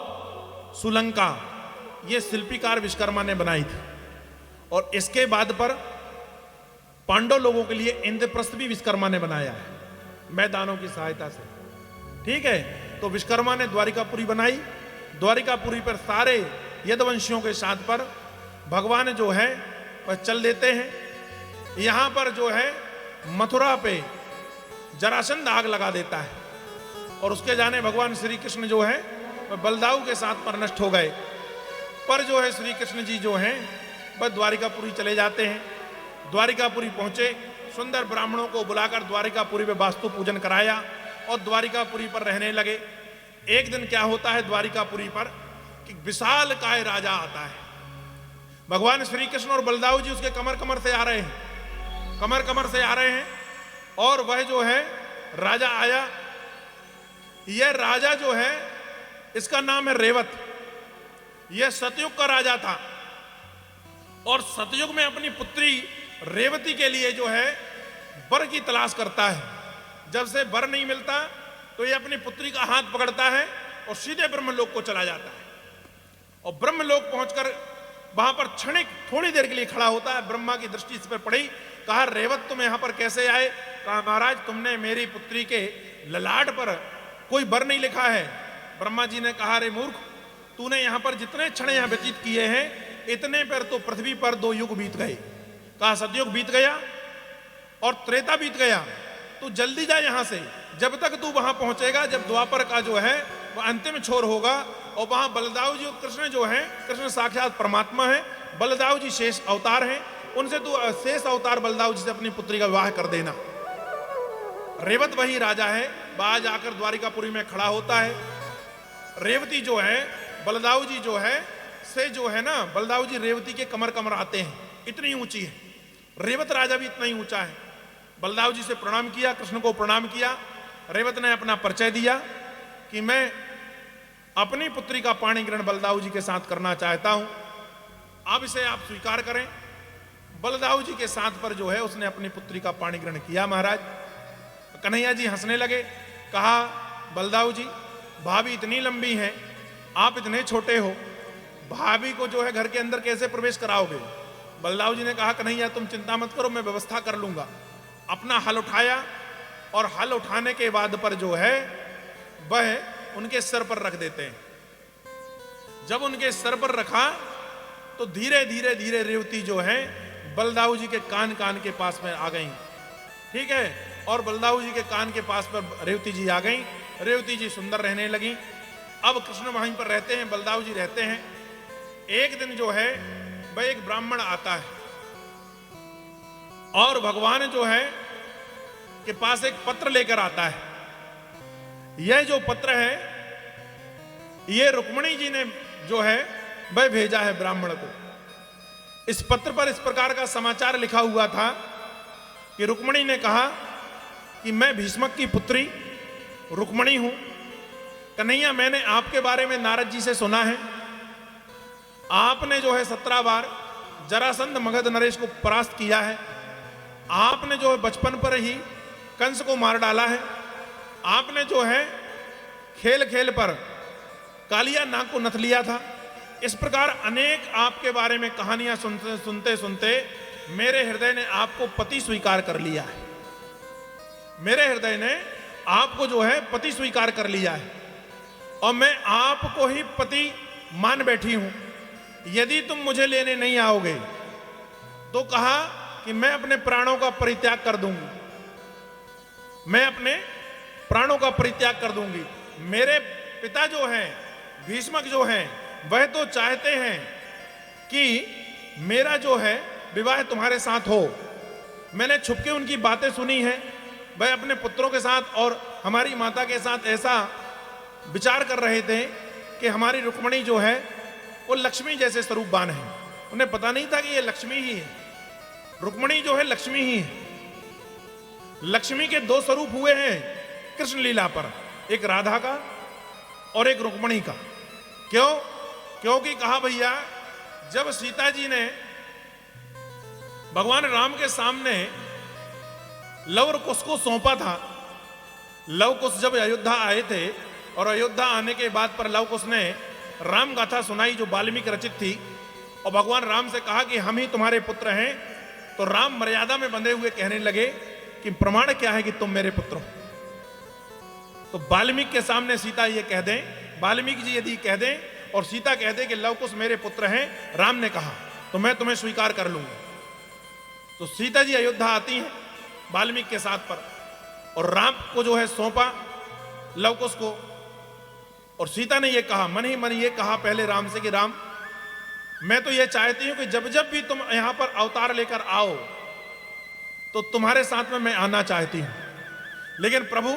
सुलंका ये शिल्पीकार विश्वकर्मा ने बनाई थी। और इसके बाद पर पांडव लोगों के लिए इंद्रप्रस्थ भी विश्वकर्मा ने बनाया है मैदानों की सहायता से। ठीक है, तो विश्वकर्मा ने द्वारिकापुरी बनाई। द्वारिकापुरी पर सारे यदुवंशियों के साथ पर भगवान जो है वह चल देते हैं। यहां पर जो है मथुरा पे जरासंध आग लगा देता है और उसके जाने भगवान श्री कृष्ण जो है वह बलदाऊ के साथ पर नष्ट हो गए। पर जो है श्री कृष्ण जी जो हैं वह द्वारिकापुरी चले जाते हैं। द्वारिकापुरी पहुंचे, सुंदर ब्राह्मणों को बुलाकर द्वारिकापुरी में वास्तु पूजन कराया और द्वारिकापुरी पर रहने लगे। एक दिन क्या होता है द्वारिकापुरी पर कि विशाल काय राजा आता है। भगवान श्री कृष्ण और बलदाऊ जी उसके कमर कमर से आ रहे हैं, कमर कमर से आ रहे हैं। और वह जो है राजा आया। यह राजा जो है इसका नाम है रेवत। यह सतयुग का राजा था और सतयुग में अपनी पुत्री रेवती के लिए जो है वर की तलाश करता है। जब से वर नहीं मिलता तो ये अपनी पुत्री का हाथ पकड़ता है और सीधे ब्रह्मलोक को चला जाता है। और ब्रह्मलोक पहुंचकर वहां पर क्षणिक थोड़ी देर के लिए खड़ा होता है। ब्रह्मा की दृष्टि इस पर पड़ी। कहा, रेवत तुम यहां पर कैसे आए? कहा, महाराज तुमने मेरी पुत्री के ललाट पर कोई वर नहीं लिखा है। ब्रह्मा जी ने कहा, रे मूर्ख, तूने यहां पर जितने क्षण यहां व्यतीत किए हैं इतने पर तो पृथ्वी पर 2 युग बीत गए। कहा, सतयुग बीत गया और त्रेता बीत गया। तू जल्दी जा यहां से। जब तक तू वहां पहुंचेगा जब द्वापर का जो है वह अंतिम छोर होगा और वहां बलदाऊ जी और कृष्ण जो है, कृष्ण साक्षात परमात्मा है, बलदाऊ जी शेष अवतार हैं, उनसे तू शेष अवतार बलदाऊ जी से अपनी पुत्री का विवाह कर देना। रेवत वही राजा है। वहां जाकर द्वारिकापुरी में खड़ा होता है। रेवती जो है बलदाऊ जी जो है से जो है ना, बलदाऊ जी रेवती के कमर कमर आते हैं, इतनी ऊंची है। रेवत राजा भी इतना ही ऊंचा है। बलदाऊ जी से प्रणाम किया, कृष्ण को प्रणाम किया। रेवत ने अपना परिचय दिया कि मैं अपनी पुत्री का पाणी ग्रहण बलदाऊ जी के साथ करना चाहता हूं, अब इसे आप स्वीकार करें। बलदाऊ जी के साथ पर जो है उसने अपनी पुत्री का पाणी ग्रहण किया। महाराज कन्हैया जी हंसने लगे। कहा, बलदाऊ जी, भाभी इतनी लंबी है, आप इतने छोटे हो, भाभी को जो है घर के अंदर कैसे प्रवेश कराओगे? बलदाऊ जी ने कहा, कन्हैया तुम चिंता मत करो, मैं व्यवस्था कर लूंगा। अपना हल उठाया और हल उठाने के बाद पर जो है वह उनके सर पर रख देते हैं। जब उनके सर पर रखा तो धीरे धीरे धीरे रेवती जो है बलदाऊ जी के कान कान के पास में आ गई। ठीक है, और बलदाऊ जी के कान के पास पर रेवती जी आ गई। रेवती जी सुंदर रहने लगी। अब कृष्ण वहीं पर रहते हैं, बलदाऊ जी रहते हैं। एक दिन जो है वह एक ब्राह्मण आता है और भगवान जो है के पास एक पत्र लेकर आता है। यह जो पत्र है ये रुक्मिणी जी ने जो है वह भेजा है ब्राह्मण को। इस पत्र पर इस प्रकार का समाचार लिखा हुआ था कि रुक्मिणी ने कहा कि मैं भीष्मक की पुत्री रुक्मिणी हूं। कन्हैया, मैंने आपके बारे में नारद जी से सुना है। आपने जो है 17 बार जरासंध मगध नरेश को परास्त किया है। आपने जो है बचपन पर ही कंस को मार डाला है। आपने जो है खेल खेल पर कालिया नाग को नथ लिया था। इस प्रकार अनेक आपके बारे में कहानियां सुनते सुनते सुनते मेरे हृदय ने आपको पति स्वीकार कर लिया है। मेरे हृदय ने आपको जो है पति स्वीकार कर लिया है और मैं आपको ही पति मान बैठी हूं। यदि तुम मुझे लेने नहीं आओगे तो कहा कि मैं अपने प्राणों का परित्याग कर दूंगी। मैं अपने प्राणों का परित्याग कर दूंगी। मेरे पिता जो हैं भीष्मक जो हैं वह तो चाहते हैं कि मेरा जो है विवाह तुम्हारे साथ हो। मैंने छुपके उनकी बातें सुनी हैं। वह अपने पुत्रों के साथ और हमारी माता के साथ ऐसा विचार कर रहे थे कि हमारी रुक्मिणी जो है वो लक्ष्मी जैसे स्वरूपवान है। उन्हें पता नहीं था कि ये लक्ष्मी ही है। रुक्मिणी जो है लक्ष्मी ही है। लक्ष्मी के 2 स्वरूप हुए हैं कृष्ण लीला पर, एक राधा का और एक रुक्मिणी का। क्यों? क्योंकि कहा भैया जब सीता जी ने भगवान राम के सामने लव कुश को सौंपा था। लव कुश जब अयोध्या आए थे और अयोध्या आने के बाद पर लव कुश ने राम गाथा सुनाई जो वाल्मीकि रचित थी, और भगवान राम से कहा कि हम ही तुम्हारे पुत्र हैं। तो राम मर्यादा में बंधे हुए कहने लगे कि प्रमाण क्या है कि तुम मेरे पुत्र हो। तो वाल्मीकि के सामने सीता ये कह दें, वाल्मीकि जी यदि कह दें और सीता कह दे कि लव कुश मेरे पुत्र हैं, राम ने कहा, तो मैं तुम्हें स्वीकार कर लूंगा। तो सीता जी अयोध्या आती हैं वाल्मीकि के साथ पर, और राम को जो है सौंपा लव कुश को। और सीता ने ये कहा, मन ही मन ये कहा पहले राम से कि राम, मैं तो ये चाहती हूं कि जब जब भी तुम यहां पर अवतार लेकर आओ तो तुम्हारे साथ में मैं आना चाहती हूं, लेकिन प्रभु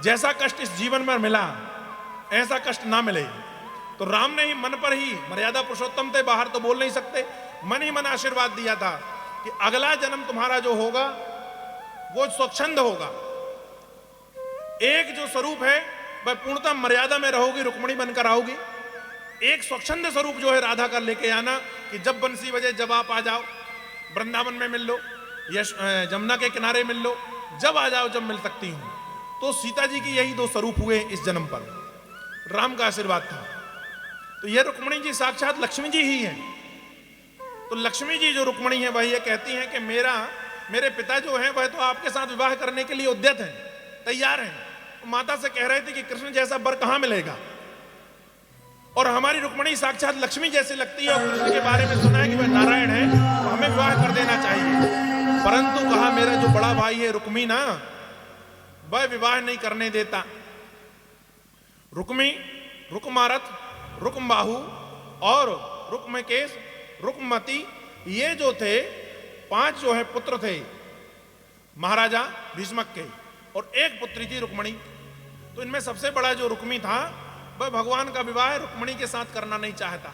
जैसा कष्ट इस जीवन में मिला ऐसा कष्ट ना मिले। तो राम ने ही मन पर ही, मर्यादा पुरुषोत्तम थे, बाहर तो बोल नहीं सकते, मन ही मन आशीर्वाद दिया था कि अगला जन्म तुम्हारा जो होगा वो स्वच्छंद होगा। एक जो स्वरूप है वह पूर्णतः मर्यादा में रहोगी, रुक्मणी बनकर आओगी। एक स्वच्छंद स्वरूप जो है राधा का लेके आना कि जब बंसी बजे जब आप आ जाओ, वृंदावन में मिल लो, जमुना के किनारे मिल लो, जब आ जाओ जब मिल सकती हूं। तो सीता जी की यही दो स्वरूप हुए इस जन्म पर, राम का आशीर्वाद था। तो यह रुक्मणी जी साक्षात लक्ष्मी जी ही हैं। तो लक्ष्मी जी जो रुक्मणी है वह ये कहती हैं कि मेरे पिता जो हैं वह तो आपके साथ विवाह करने के लिए उद्यत हैं, तैयार हैं। तो माता से कह रहे थे कि कृष्ण जैसा वर कहां मिलेगा, और हमारी रुक्मणी साक्षात लक्ष्मी जैसे लगती है, और कृष्ण के बारे में सुना है कि वह नारायण है, तो हमें विवाह कर देना चाहिए। परंतु कहा मेरा जो बड़ा भाई है रुक्मी ना, वह विवाह नहीं करने देता। रुक्मी, रुक्मारथ, रुक्मबाहु और रुक्मकेश, रुक्मती, ये जो थे 5 जो है पुत्र थे महाराजा भीष्मक के, और एक पुत्री थी रुक्मणी। तो इनमें सबसे बड़ा जो रुक्मी था वह भगवान का विवाह रुक्मणी के साथ करना नहीं चाहता।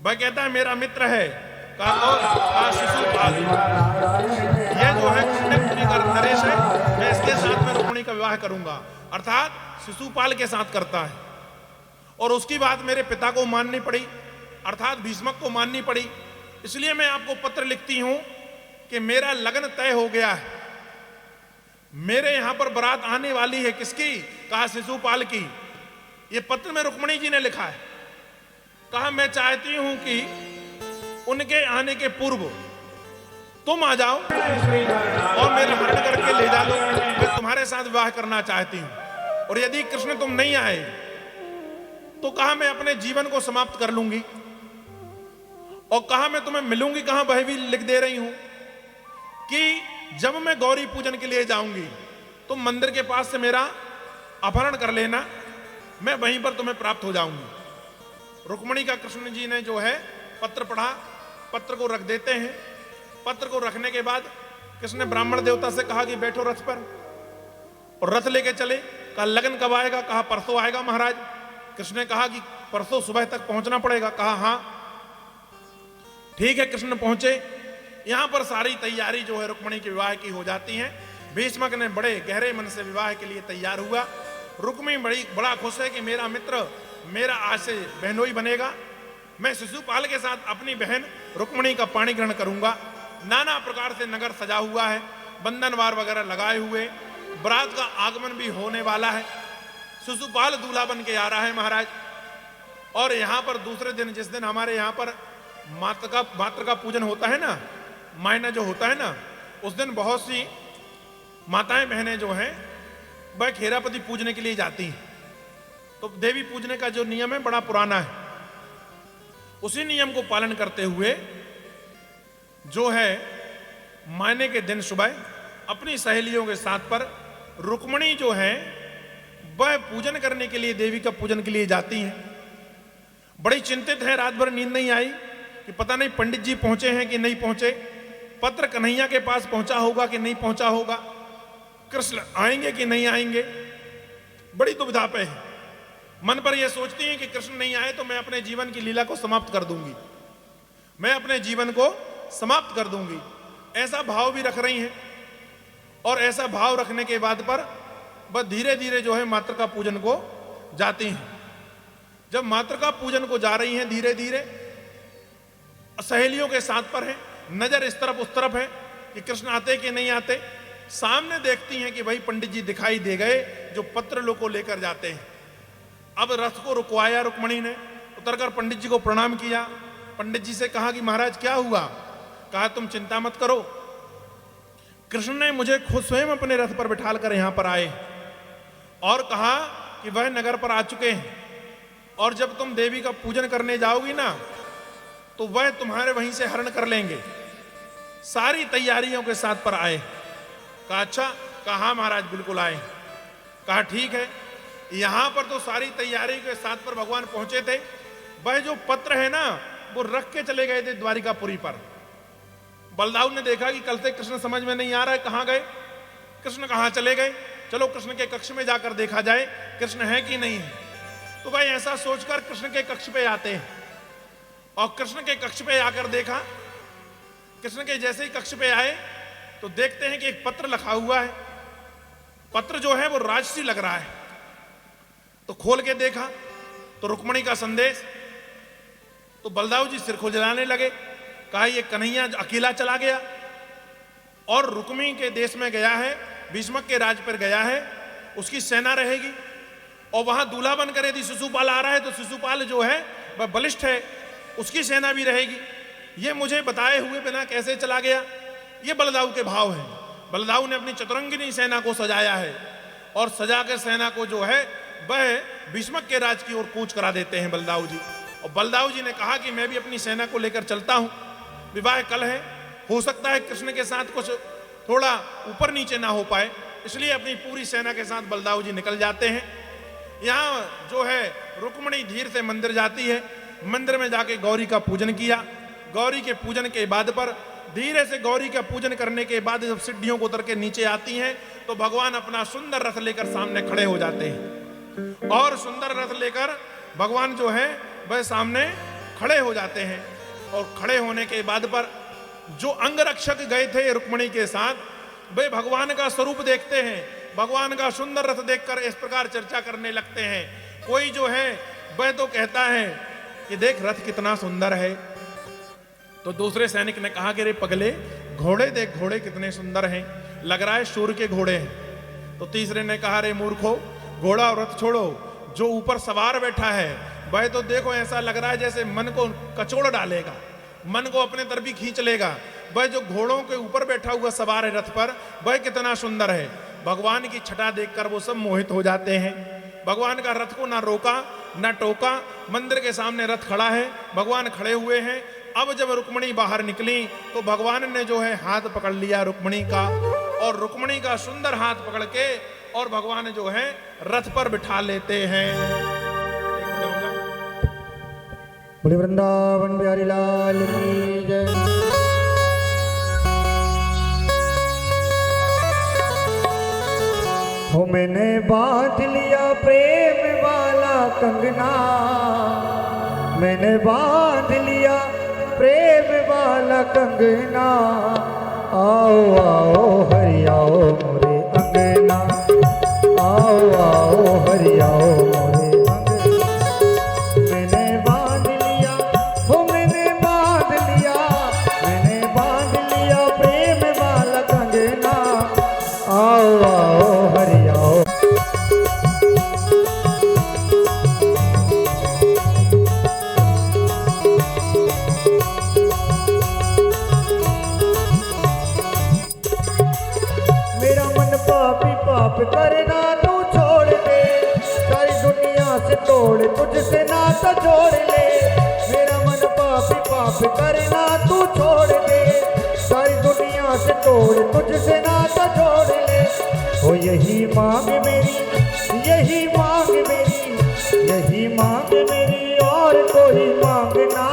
वह कहता है मेरा मित्र है शिशुपाल, यह जो है पुण्य का नरेश है, मैं इसके साथ में रुक्मणी का विवाह करूंगा, अर्थात शिशुपाल के साथ करता है। और उसकी बात मेरे पिता को माननी पड़ी, अर्थात भीष्मक को माननी पड़ी। इसलिए मैं आपको पत्र लिखती हूं कि मेरा लगन तय हो गया है, मेरे यहां पर बारात आने वाली है। किसकी? कहा शिशुपाल की। ये पत्र में रुक्मणी जी ने लिखा है। कहा मैं चाहती हूं कि उनके आने के पूर्व तुम आ जाओ और मेरा हरण करके ले जा लो, मैं तुम्हारे साथ विवाह करना चाहती हूं। और यदि कृष्ण तुम नहीं आए तो कहा मैं अपने जीवन को समाप्त कर लूंगी, और कहा मैं तुम्हें मिलूंगी कहां वह भी लिख दे रही हूं कि जब मैं गौरी पूजन के लिए जाऊंगी तो मंदिर के पास से मेरा अपहरण कर लेना, मैं वहीं पर तुम्हें प्राप्त हो जाऊंगी। रुक्मणी का कृष्ण जी ने जो है पत्र पढ़ा, पत्र को रख देते हैं। पत्र को रखने के बाद कृष्ण ने ब्राह्मण देवता से कहा कि बैठो रथ पर, और रथ लेके चले। कहा लगन कब आएगा? कहा परसों आएगा महाराज। कृष्ण ने कहा कि परसों सुबह तक पहुंचना पड़ेगा। कहा हां ठीक है। कृष्ण पहुंचे। यहां पर सारी तैयारी जो है रुक्मणी के विवाह की हो जाती है। भीष्मक ने बड़े गहरे मन से विवाह के लिए तैयार हुआ। रुक्मी बड़ा खुश है कि मेरा मित्र मेरा आज से बहनोई बनेगा। मैं शिशुपाल के साथ अपनी बहन रुक्मणी का पाणी ग्रहण करूंगा। नाना प्रकार से नगर सजा हुआ है, बंधनवार वगैरह लगाए हुए, बारात का आगमन भी होने वाला है। शिशुपाल दूल्हा बन के आ रहा है महाराज। और यहां पर दूसरे दिन, जिस दिन हमारे यहां पर मातृ का पूजन होता है ना, मायना जो होता है ना, उस दिन बहुत सी माताएं बहनें जो हैं वह खेरापति पूजने के लिए जाती हैं। तो देवी पूजने का जो नियम है बड़ा पुराना है। उसी नियम को पालन करते हुए जो है मायने के दिन सुबह अपनी सहेलियों के साथ पर रुक्मणी जो है वह पूजन करने के लिए, देवी का पूजन के लिए जाती हैं। बड़ी चिंतित है, रात भर नींद नहीं आई कि पता नहीं पंडित जी पहुंचे हैं कि नहीं पहुंचे, पत्र कन्हैया के पास पहुंचा होगा कि नहीं पहुंचा होगा, कृष्ण आएंगे कि नहीं आएंगे। बड़ी दुविधा पे है। मन पर यह सोचती हैं कि कृष्ण नहीं आए तो मैं अपने जीवन की लीला को समाप्त कर दूंगी, मैं अपने जीवन को समाप्त कर दूंगी, ऐसा भाव भी रख रही हैं। और ऐसा भाव रखने के बाद पर वह धीरे धीरे जो है मातृ का पूजन को जाती हैं। जब मातृ का पूजन को जा रही हैं धीरे धीरे, सहेलियों के साथ पर है, नजर इस तरफ उस तरफ है कि कृष्ण आते कि नहीं आते। सामने देखती हैं कि भाई पंडित जी दिखाई दे गए जो पत्र लोग को लेकर जाते हैं। अब रथ को रुकवाया रुक्मणी ने, उतरकर पंडित जी को प्रणाम किया। पंडित जी से कहा कि महाराज क्या हुआ? कहा तुम चिंता मत करो, कृष्ण ने मुझे खुद स्वयं अपने रथ पर बिठाल कर यहां पर आए और कहा कि वह नगर पर आ चुके हैं और जब तुम देवी का पूजन करने जाओगी ना तो वह तुम्हारे वहीं से हरण कर लेंगे। सारी तैयारियों के साथ पर आए। कहा अच्छा? कहा महाराज बिल्कुल आए। कहा ठीक है। यहां पर तो सारी तैयारी के साथ पर भगवान पहुंचे थे। वह जो पत्र है ना वो रख के चले गए थे द्वारिकापुरी पर। बलदाऊ ने देखा कि कल से कृष्ण समझ में नहीं आ रहा है, कहां गए कृष्ण, कहां चले गए, चलो कृष्ण के कक्ष में जाकर देखा जाए कृष्ण है कि नहीं है। तो भाई ऐसा सोचकर कृष्ण के कक्ष पे आते हैं और कृष्ण के कक्ष पे आकर देखा। कृष्ण के जैसे ही कक्ष पे आए तो देखते हैं कि एक पत्र लिखा हुआ है। पत्र जो है वो राजसी लग रहा है। तो खोल के देखा तो रुक्मणी का संदेश। तो बलदाऊ जी सिर खुजलाने लगे। कहा ये कन्हैया अकेला चला गया और रुक्मी के देश में गया है, भीष्मक के राज पर गया है, उसकी सेना रहेगी और वहां दूल्हा बनकर यदि शिशुपाल आ रहा है तो शिशुपाल जो है वह बलिष्ठ है, उसकी सेना भी रहेगी। ये मुझे बताए हुए बिना कैसे चला गया? ये बलदाऊ के भाव हैं। बलदाऊ ने अपनी चतुरंगिनी सेना को सजाया है और सजा के सेना को जो है वह भीष्मक के राज की ओर कूच करा देते हैं बलदाऊ जी। और बलदाऊ जी ने कहा कि मैं भी अपनी सेना को लेकर चलता हूं, विवाह कल है, हो सकता है कृष्ण के साथ कुछ थोड़ा ऊपर नीचे ना हो पाए, इसलिए अपनी पूरी सेना के साथ बलदाऊ जी निकल जाते हैं। यहाँ जो है रुक्मणी धीरे से मंदिर जाती है। मंदिर में जाके गौरी का पूजन किया। गौरी के पूजन के बाद पर धीरे से गौरी का पूजन करने के बाद जब सीढ़ियों को उतर के नीचे आती हैं तो भगवान अपना सुंदर रथ लेकर सामने खड़े हो जाते हैं और सुंदर रथ लेकर भगवान जो है वह सामने खड़े हो जाते हैं। और खड़े होने के बाद पर जो अंगरक्षक गए थे रुक्मणी के साथ वे भगवान का स्वरूप देखते हैं, भगवान का सुंदर रथ देखकर इस प्रकार चर्चा करने लगते हैं। कोई जो है वह तो कहता है कि देख रथ कितना सुंदर है। तो दूसरे सैनिक ने कहा कि रे पगले, घोड़े देख, घोड़े कितने सुंदर हैं, लग रहा है सूर्य के घोड़े हैं। तो तीसरे ने कहा रे मूर्खो, घोड़ा और रथ छोड़ो, जो ऊपर सवार बैठा है वह तो देखो ऐसा लग रहा है जैसे मन को कचोड़ डालेगा, मन को अपने तरफ ही खींच लेगा। वह जो घोड़ों के ऊपर बैठा हुआ सवार है रथ पर वह कितना सुंदर है। भगवान की छटा देखकर वो सब मोहित हो जाते हैं। भगवान का रथ को ना रोका ना टोका, मंदिर के सामने रथ खड़ा है, भगवान खड़े हुए हैं। अब जब रुक्मणी बाहर निकली तो भगवान ने जो है हाथ पकड़ लिया रुक्मणी का और रुक्मणी का सुंदर हाथ पकड़ के और भगवान जो है रथ पर बिठा लेते हैं। बोले वृंदावन बिहारी लाल की जय। हो मैंने बांध लिया प्रेम वाला कंगना, मैंने बांध लिया प्रेम वाला कंगना। आओ आओ हरि आओ मोरे अंगना, आओ आओ हरि आओ मोरे अंगना। मैंने बांध लिया, हो मैंने बांध लिया, मैंने बांध लिया प्रेम वाला कंगना। आओ आओ हरि आओ। पाप करना तू छोड़ दे, सारी दुनिया से तोड़ तुझसे नाता जोड़ ले। मेरा मन पापी पाप करना तू छोड़ दे, सारी दुनिया से तोड़ तुझसे नाता जोड़ ले। ओ यही मांग मेरी, यही मांग मेरी, यही मांग मेरी और कोई मांगना,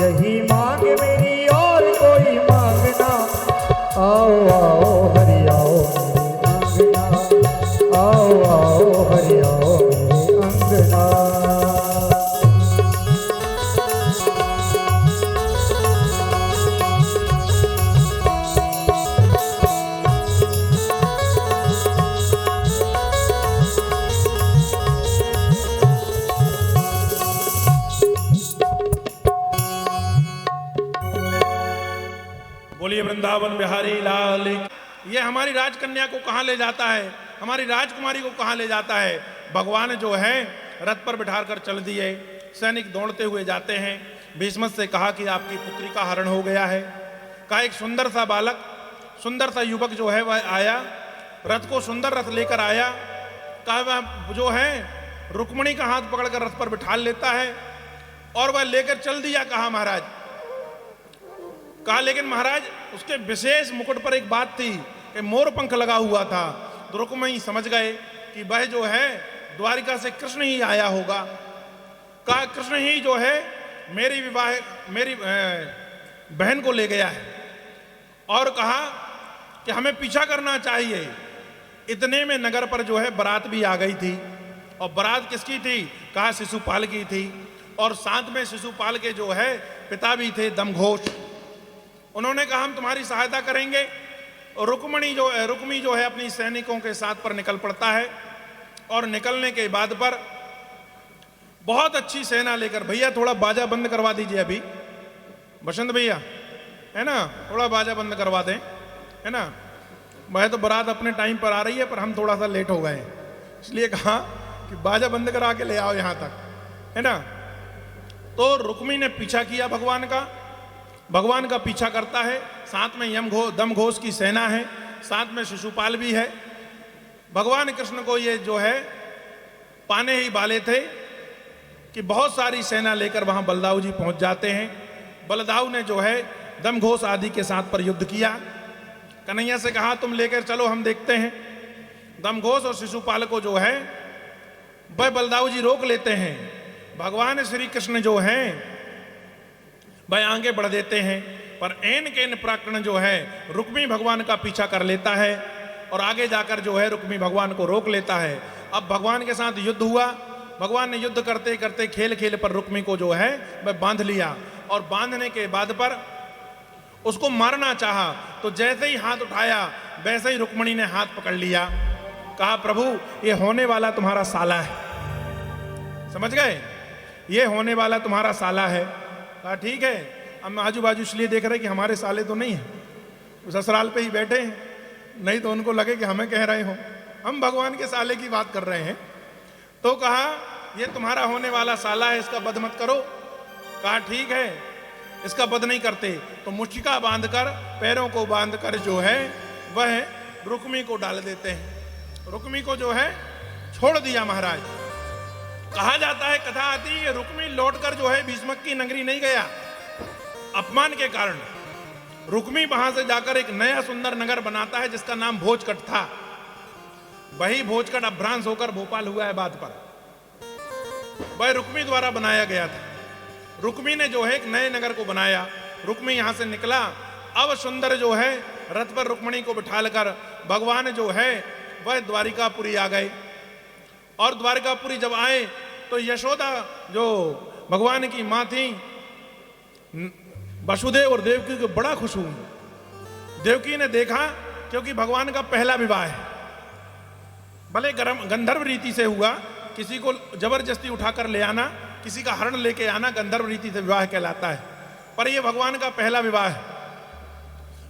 यही मांग मेरी और कोई मांगना। आओ आओ हरि आओ, आओ आओ हरि आओ मेरे अंगना। बोलिए वृंदावन बिहारी लाल। ये हमारी राजकन्या को कहाँ ले जाता है, हमारी राजकुमारी को कहाँ ले जाता है। भगवान जो है रथ पर बिठा कर चल दिए। सैनिक दौड़ते हुए जाते हैं। भीष्म से कहा कि आपकी पुत्री का हरण हो गया है। कहा एक सुंदर सा बालक, सुंदर सा युवक जो है वह आया, रथ को सुंदर रथ लेकर आया। कहा वह जो है रुक्मिणी का हाथ पकड़कर रथ पर बिठा लेता है और वह लेकर चल दिया। कहा महाराज, कहा लेकिन महाराज उसके विशेष मुकुट पर एक बात थी कि मोर पंख लगा हुआ था। तो रुक्मिणी समझ गए कि वह जो है द्वारिका से कृष्ण ही आया होगा। कहा कृष्ण ही जो है मेरी बहन को ले गया है। और कहा कि हमें पीछा करना चाहिए। इतने में नगर पर जो है बारात भी आ गई थी। और बारात किसकी थी? कहा शिशुपाल की थी। और साथ में शिशुपाल के जो है पिता भी थे, दमघोष। उन्होंने कहा हम तुम्हारी सहायता करेंगे। और रुक्मिणी जो है अपनी सैनिकों के साथ पर निकल पड़ता है। और निकलने के बाद पर बहुत अच्छी सेना लेकर, भैया थोड़ा बाजा बंद करवा दीजिए अभी, बसंत भैया है ना, थोड़ा बाजा बंद करवा दें, है ना। वह तो बारात अपने टाइम पर आ रही है पर हम थोड़ा सा लेट हो गए, इसलिए कहा कि बाजा बंद करा के ले आओ यहाँ तक, है ना। तो रुक्मिणी ने पीछा किया भगवान का पीछा करता है। साथ में दमघोष की सेना है, साथ में शिशुपाल भी है। भगवान कृष्ण को ये जो है पाने ही वाले थे कि बहुत सारी सेना लेकर वहां बलदाऊ जी पहुंच जाते हैं। बलदाऊ ने जो है दमघोष आदि के साथ पर युद्ध किया। कन्हैया से कहा तुम लेकर चलो, हम देखते हैं। दमघोष और शिशुपाल को जो है वह बलदाऊ जी रोक लेते हैं। भगवान श्री कृष्ण जो हैं वह आगे बढ़ देते हैं, पर एन केन प्राकरण जो है रुक्मी भगवान का पीछा कर लेता है और आगे जाकर जो है रुक्मी भगवान को रोक लेता है। अब भगवान के साथ युद्ध हुआ। भगवान ने युद्ध करते करते खेल खेल पर रुक्मी को जो है वह बांध लिया। और बांधने के बाद पर उसको मारना चाहा तो जैसे ही हाथ उठाया वैसे ही रुक्मिणी ने हाथ पकड़ लिया। कहा प्रभु ये होने वाला तुम्हारा साला है, समझ गए, ये होने वाला तुम्हारा साला है। कहा ठीक है। हम आजू बाजू इसलिए देख रहे कि हमारे साले तो नहीं है, ससुराल पे ही बैठे हैं, नहीं तो उनको लगे कि हमें कह रहे हो, हम भगवान के साले की बात कर रहे हैं। तो कहा ये तुम्हारा होने वाला साला है, इसका वध मत करो। कहा ठीक है, इसका वध नहीं करते तो मुष्टिका बांधकर, पैरों को बांधकर जो है वह रुक्मी को डाल देते हैं। रुक्मी को जो है छोड़ दिया महाराज। कहा जाता है, कथा आती है, रुक्मी लौटकर जो है भीष्म की नगरी नहीं गया अपमान के कारण। रुक्मी वहां से जाकर एक नया सुंदर नगर बनाता है जिसका नाम भोजकट था। वही भोजकट अभ्रांश होकर भोपाल हुआ है बाद पर। वह रुक्मी द्वारा बनाया गया था। रुक्मी ने जो है एक नए नगर को बनाया। रुक्मी यहां से निकला। अब सुंदर जो है रथ पर रुक्मिणी को बिठाकर भगवान जो है वह द्वारिकापुरी आ गए। और द्वारिकापुरी जब आए तो यशोदा जो भगवान की मां थी, वसुदेव और देवकी को बड़ा खुश हुई। देवकी ने देखा क्योंकि भगवान का पहला विवाह है, भले गंधर्व रीति से हुआ, किसी को जबरदस्ती उठाकर ले आना, किसी का हरण लेके आना गंधर्व रीति से विवाह कहलाता है, पर यह भगवान का पहला विवाह है।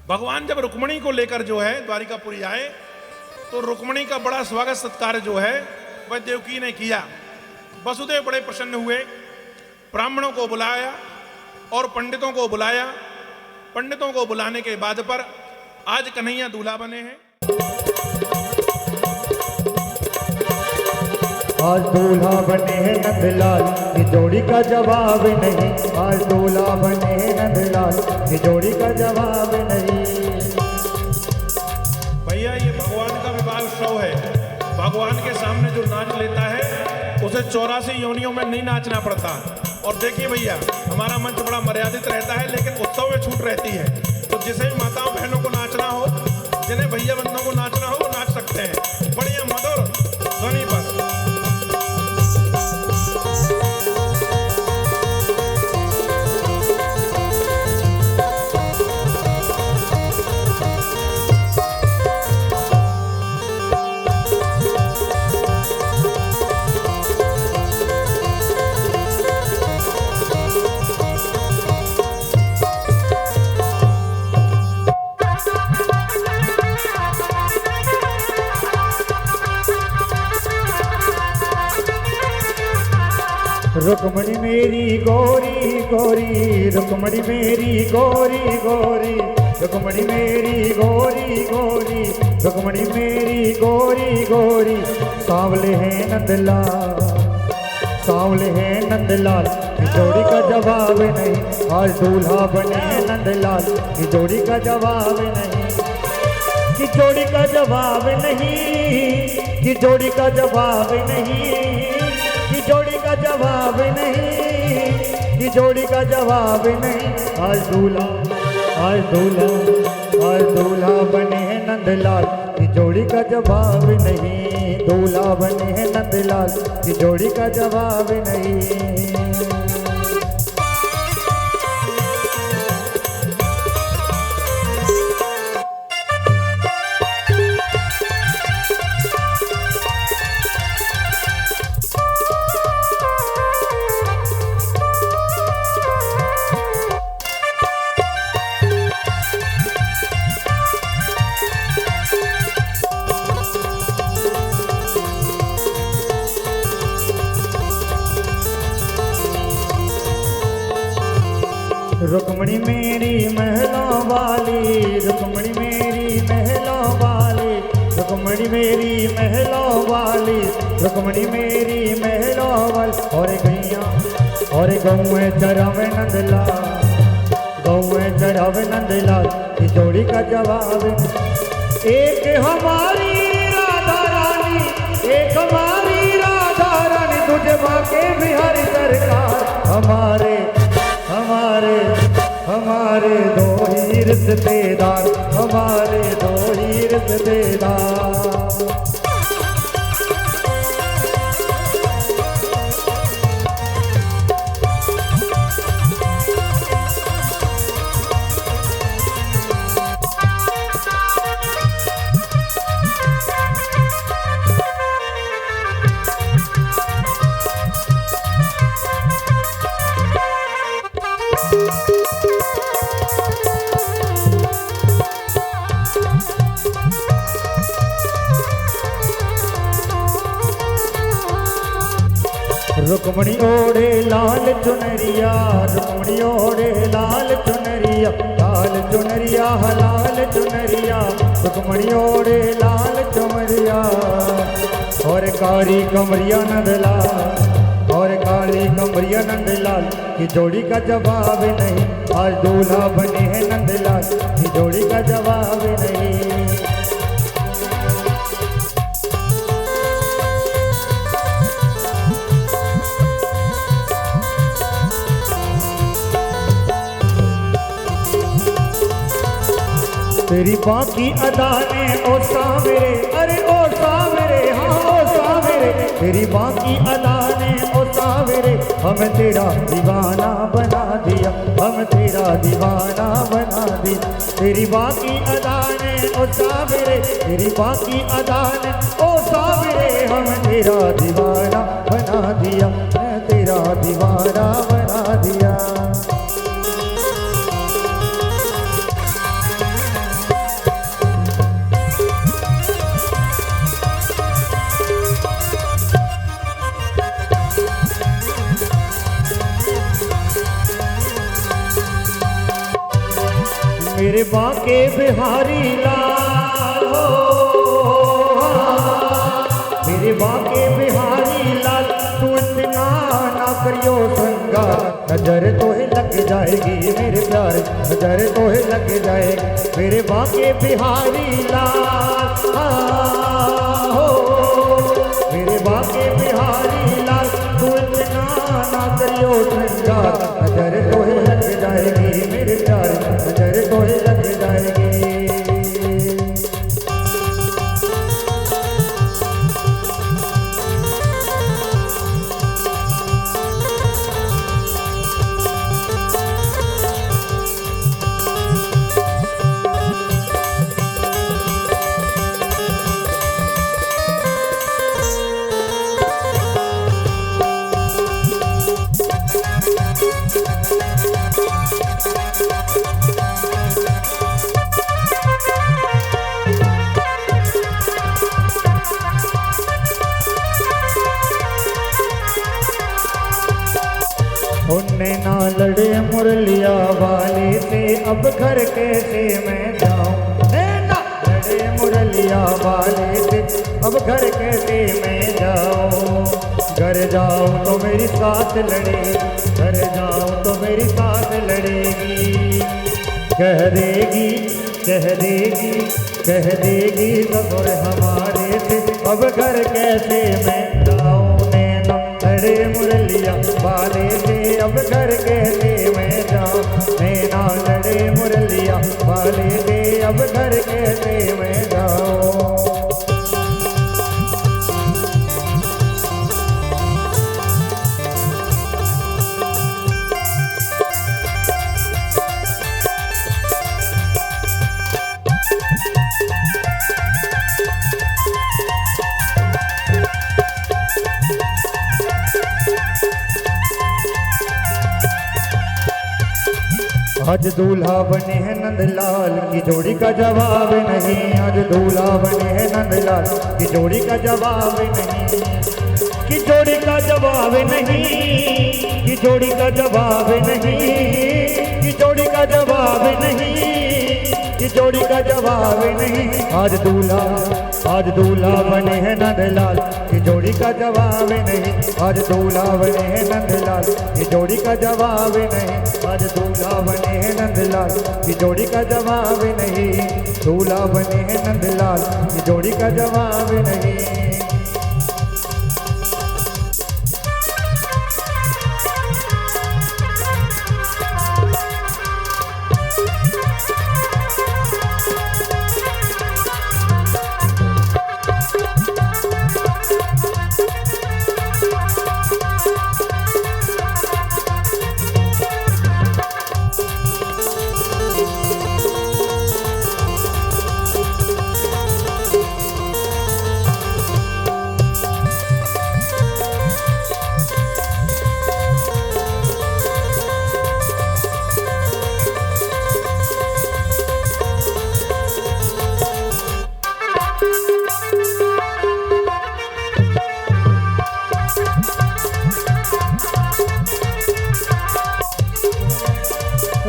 भगवान जब रुक्मिणी को लेकर जो है द्वारिकापुरी आए तो रुक्मिणी का बड़ा स्वागत सत्कार जो है वह देवकी ने किया। वसुदेव बड़े प्रसन्न हुए, ब्राह्मणों को बुलाया और पंडितों को बुलाया। पंडितों को बुलाने के बाद पर आज कन्हैया दूल्हा बने हैं। आज दूल्हा बने हैं नंदलाल, ये जोड़ी का जवाब नहीं। आज दूल्हा बने हैं नंदलाल, ये जोड़ी का जवाब नहीं। भैया ये भगवान का विवाह उत्सव है। भगवान के सामने जो नाच लेता है उसे 84 योनियों में नहीं नाचना पड़ता। और देखिए भैया हमारा मंच बड़ा मर्यादित रहता है, लेकिन उत्सव में छूट रहती है। तो जिसे भी माताओं बहनों को नाचना हो, जिन्हें भैया बंधुओं को नाचना हो, वो नाच सकते हैं बढ़िया मधुर ध्वनि पर। रुक्मणी मेरी गोरी गोरी, रुक्मणी मेरी गोरी गोरी, रुक्मणी मेरी गोरी गोरी, रुक्मणी मेरी गोरी गोरी। सांवले हैं नंदलाल, सांवले हैं नंदलाल, की जोड़ी का जवाब नहीं, आज दूल्हा बने हैं नंदलाल, की जोड़ी का जवाब नहीं, की जोड़ी का जवाब नहीं, की जोड़ी का जवाब नहीं, की जोड़ी का जवाब नहीं, की जोड़ी का जवाब नहीं। आज दूल्हा, आज दूल्हा, आज दूल्हा बने हैं नंदलाल, की जोड़ी का जवाब नहीं, दूल्हा बने हैं नंदलाल, की जोड़ी का जवाब नहीं। रुक्मणी मेरी महलों वाली, रुक्मणी मेरी महलों वाली, रुक्मणी मेरी महलों वाली, रुक्मणी मेरी महलों वाली। और गैया और गौए चरावे नंदलाल, गौए चरावे नंदलाल, की जोड़ी का जवाब। एक हमारी राधा रानी, एक हमारी राधा रानी, तुझे बाके बिहारी सरकार। हमारे हमारे हमारे दो ही रिश्तेदार, हमारे दो ही रिश्तेदार। रुक्मणी ओढ़े लाल चुनरिया, रुक्मणी ओढ़े लाल चुनरिया, लाल चुनरिया लाल चुनरिया, रुक्मणी ओढ़े लाल चुनरिया। और काली कमरिया नंदलाल, और काली कमरिया नंदलाल, की जोड़ी का जवाब नहीं, आज दूल्हा बने हैं नंदलाल, की जोड़ी का जवाब नहीं। तेरी बाकी अदा ने ओ सावरे, अरे ओ सावरे, हाँ ओ सावरे, तेरी बाकी अदा ने ओ सावरे, हमें तेरा दीवाना बना दिया, हम तेरा दीवाना बना दिया। तेरी बाकी अदा ने ओ सावरे, तेरी बाकी अदा ने ओ सावरे, हम तेरा दीवाना बना दिया, तेरा दीवाना बना दिया। मेरे बाके बिहारी लाल हो, मेरे बाके बिहारी लाल, तू इतना ना करियो श्रृंगार, नजर तो ही लग जाएगी मेरे प्यार, नजर तो ही लग जाएगी। मेरे बाके बिहारी लाल हो, मेरे बाके बिहारी लाल, तू इतना ना करियो श्रृंगार, नजर तो ही लग जाएगी मेरे प्यार, नजर तो ही लग जाएगी। उनने ना लड़े मुरलिया वाले से, अब घर कैसे मैं जाऊं। ना लड़े मुरलिया वाले से, अब घर कैसे मैं जाऊं। घर जाऊं तो मेरी साथ लड़े, घर जाऊं तो मेरी साथ लड़ेगी। कह देगी, कह देगी, कह देगी ससुर हमारे से, अब घर कैसे मैं जाऊं। नैना लड़े मुरलिया वाले से, अब घर कैसे मैं जाऊं। नैना लड़े मुरलिया वाले से, अब घर कैसे मैं जाऊं। आज दूल्हा बने हैं नंदलाल की जोड़ी का जवाब नहीं। आज दूल्हा बने हैं नंदलाल की जोड़ी का जवाब नहीं। की जोड़ी का जवाब नहीं, की जोड़ी का जवाब नहीं, की जोड़ी का जवाब नहीं, की जोड़ी का जवाब नहीं। आज दूल्हा बने हैं नंदलाल की जोड़ी का जवाब नहीं। आज दूल्हा बने हैं नंदलाल की जोड़ी का जवाब नहीं। आज दूल्हा बने हैं नंदलाल की जोड़ी का जवाब नहीं। दूल्हा बने हैं नंदलाल की जोड़ी का जवाब नहीं।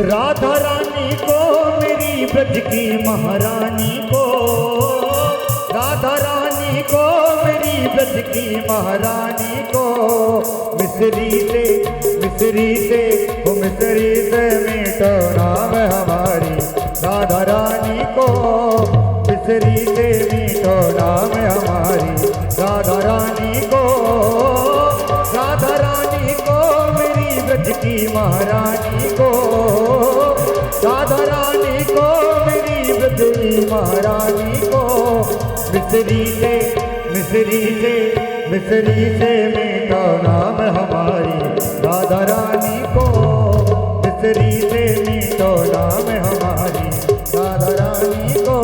राधा रानी को मेरी ब्रज की महारानी को, राधा रानी को मेरी ब्रज की महारानी को। मिस्री से, मिस्री से, वो मिस्री से मीठो नाम हमारी राधा रानी को। मिस्री से मीठो नाम हमारी राधा रानी को। राधा रानी को मेरी ब्रज की महारानी को। राधा रानी को मेरी ब्रज की महारानी को। मिस्री से, मिस्री से, मिस्री से मीठा नाम हमारी राधा रानी को। मिस्री से मीठा नाम हमारी राधा रानी को।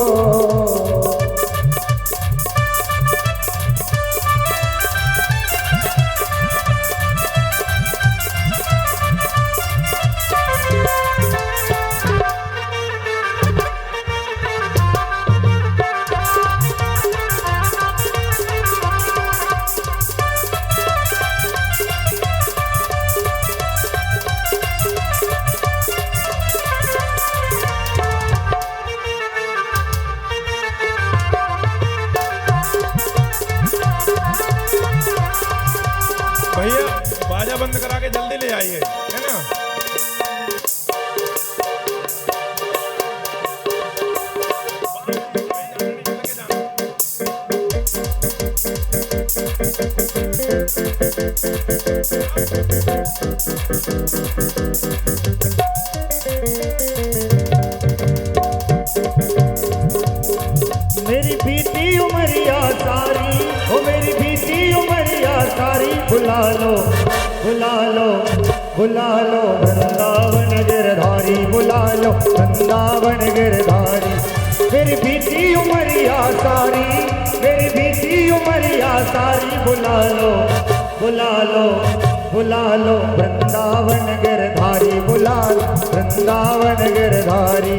भैया बाजा बंद करा के जल्दी ले आइए, है ना। मेरी बीती उमरिया सारी, ओ मेरी बीती उमरिया सारी। बुला लो, बुला लो, बुला लो वृंदावन गिरधारी। बुला लो वृंदावन गिरधारी। मेरी बीती उमरिया सारी, मेरी बीती उमरिया सारी। बुला लो, बुला लो, बुला लो वृंदावन गिरधारी। बुला लो वृंदावन गिरधारी।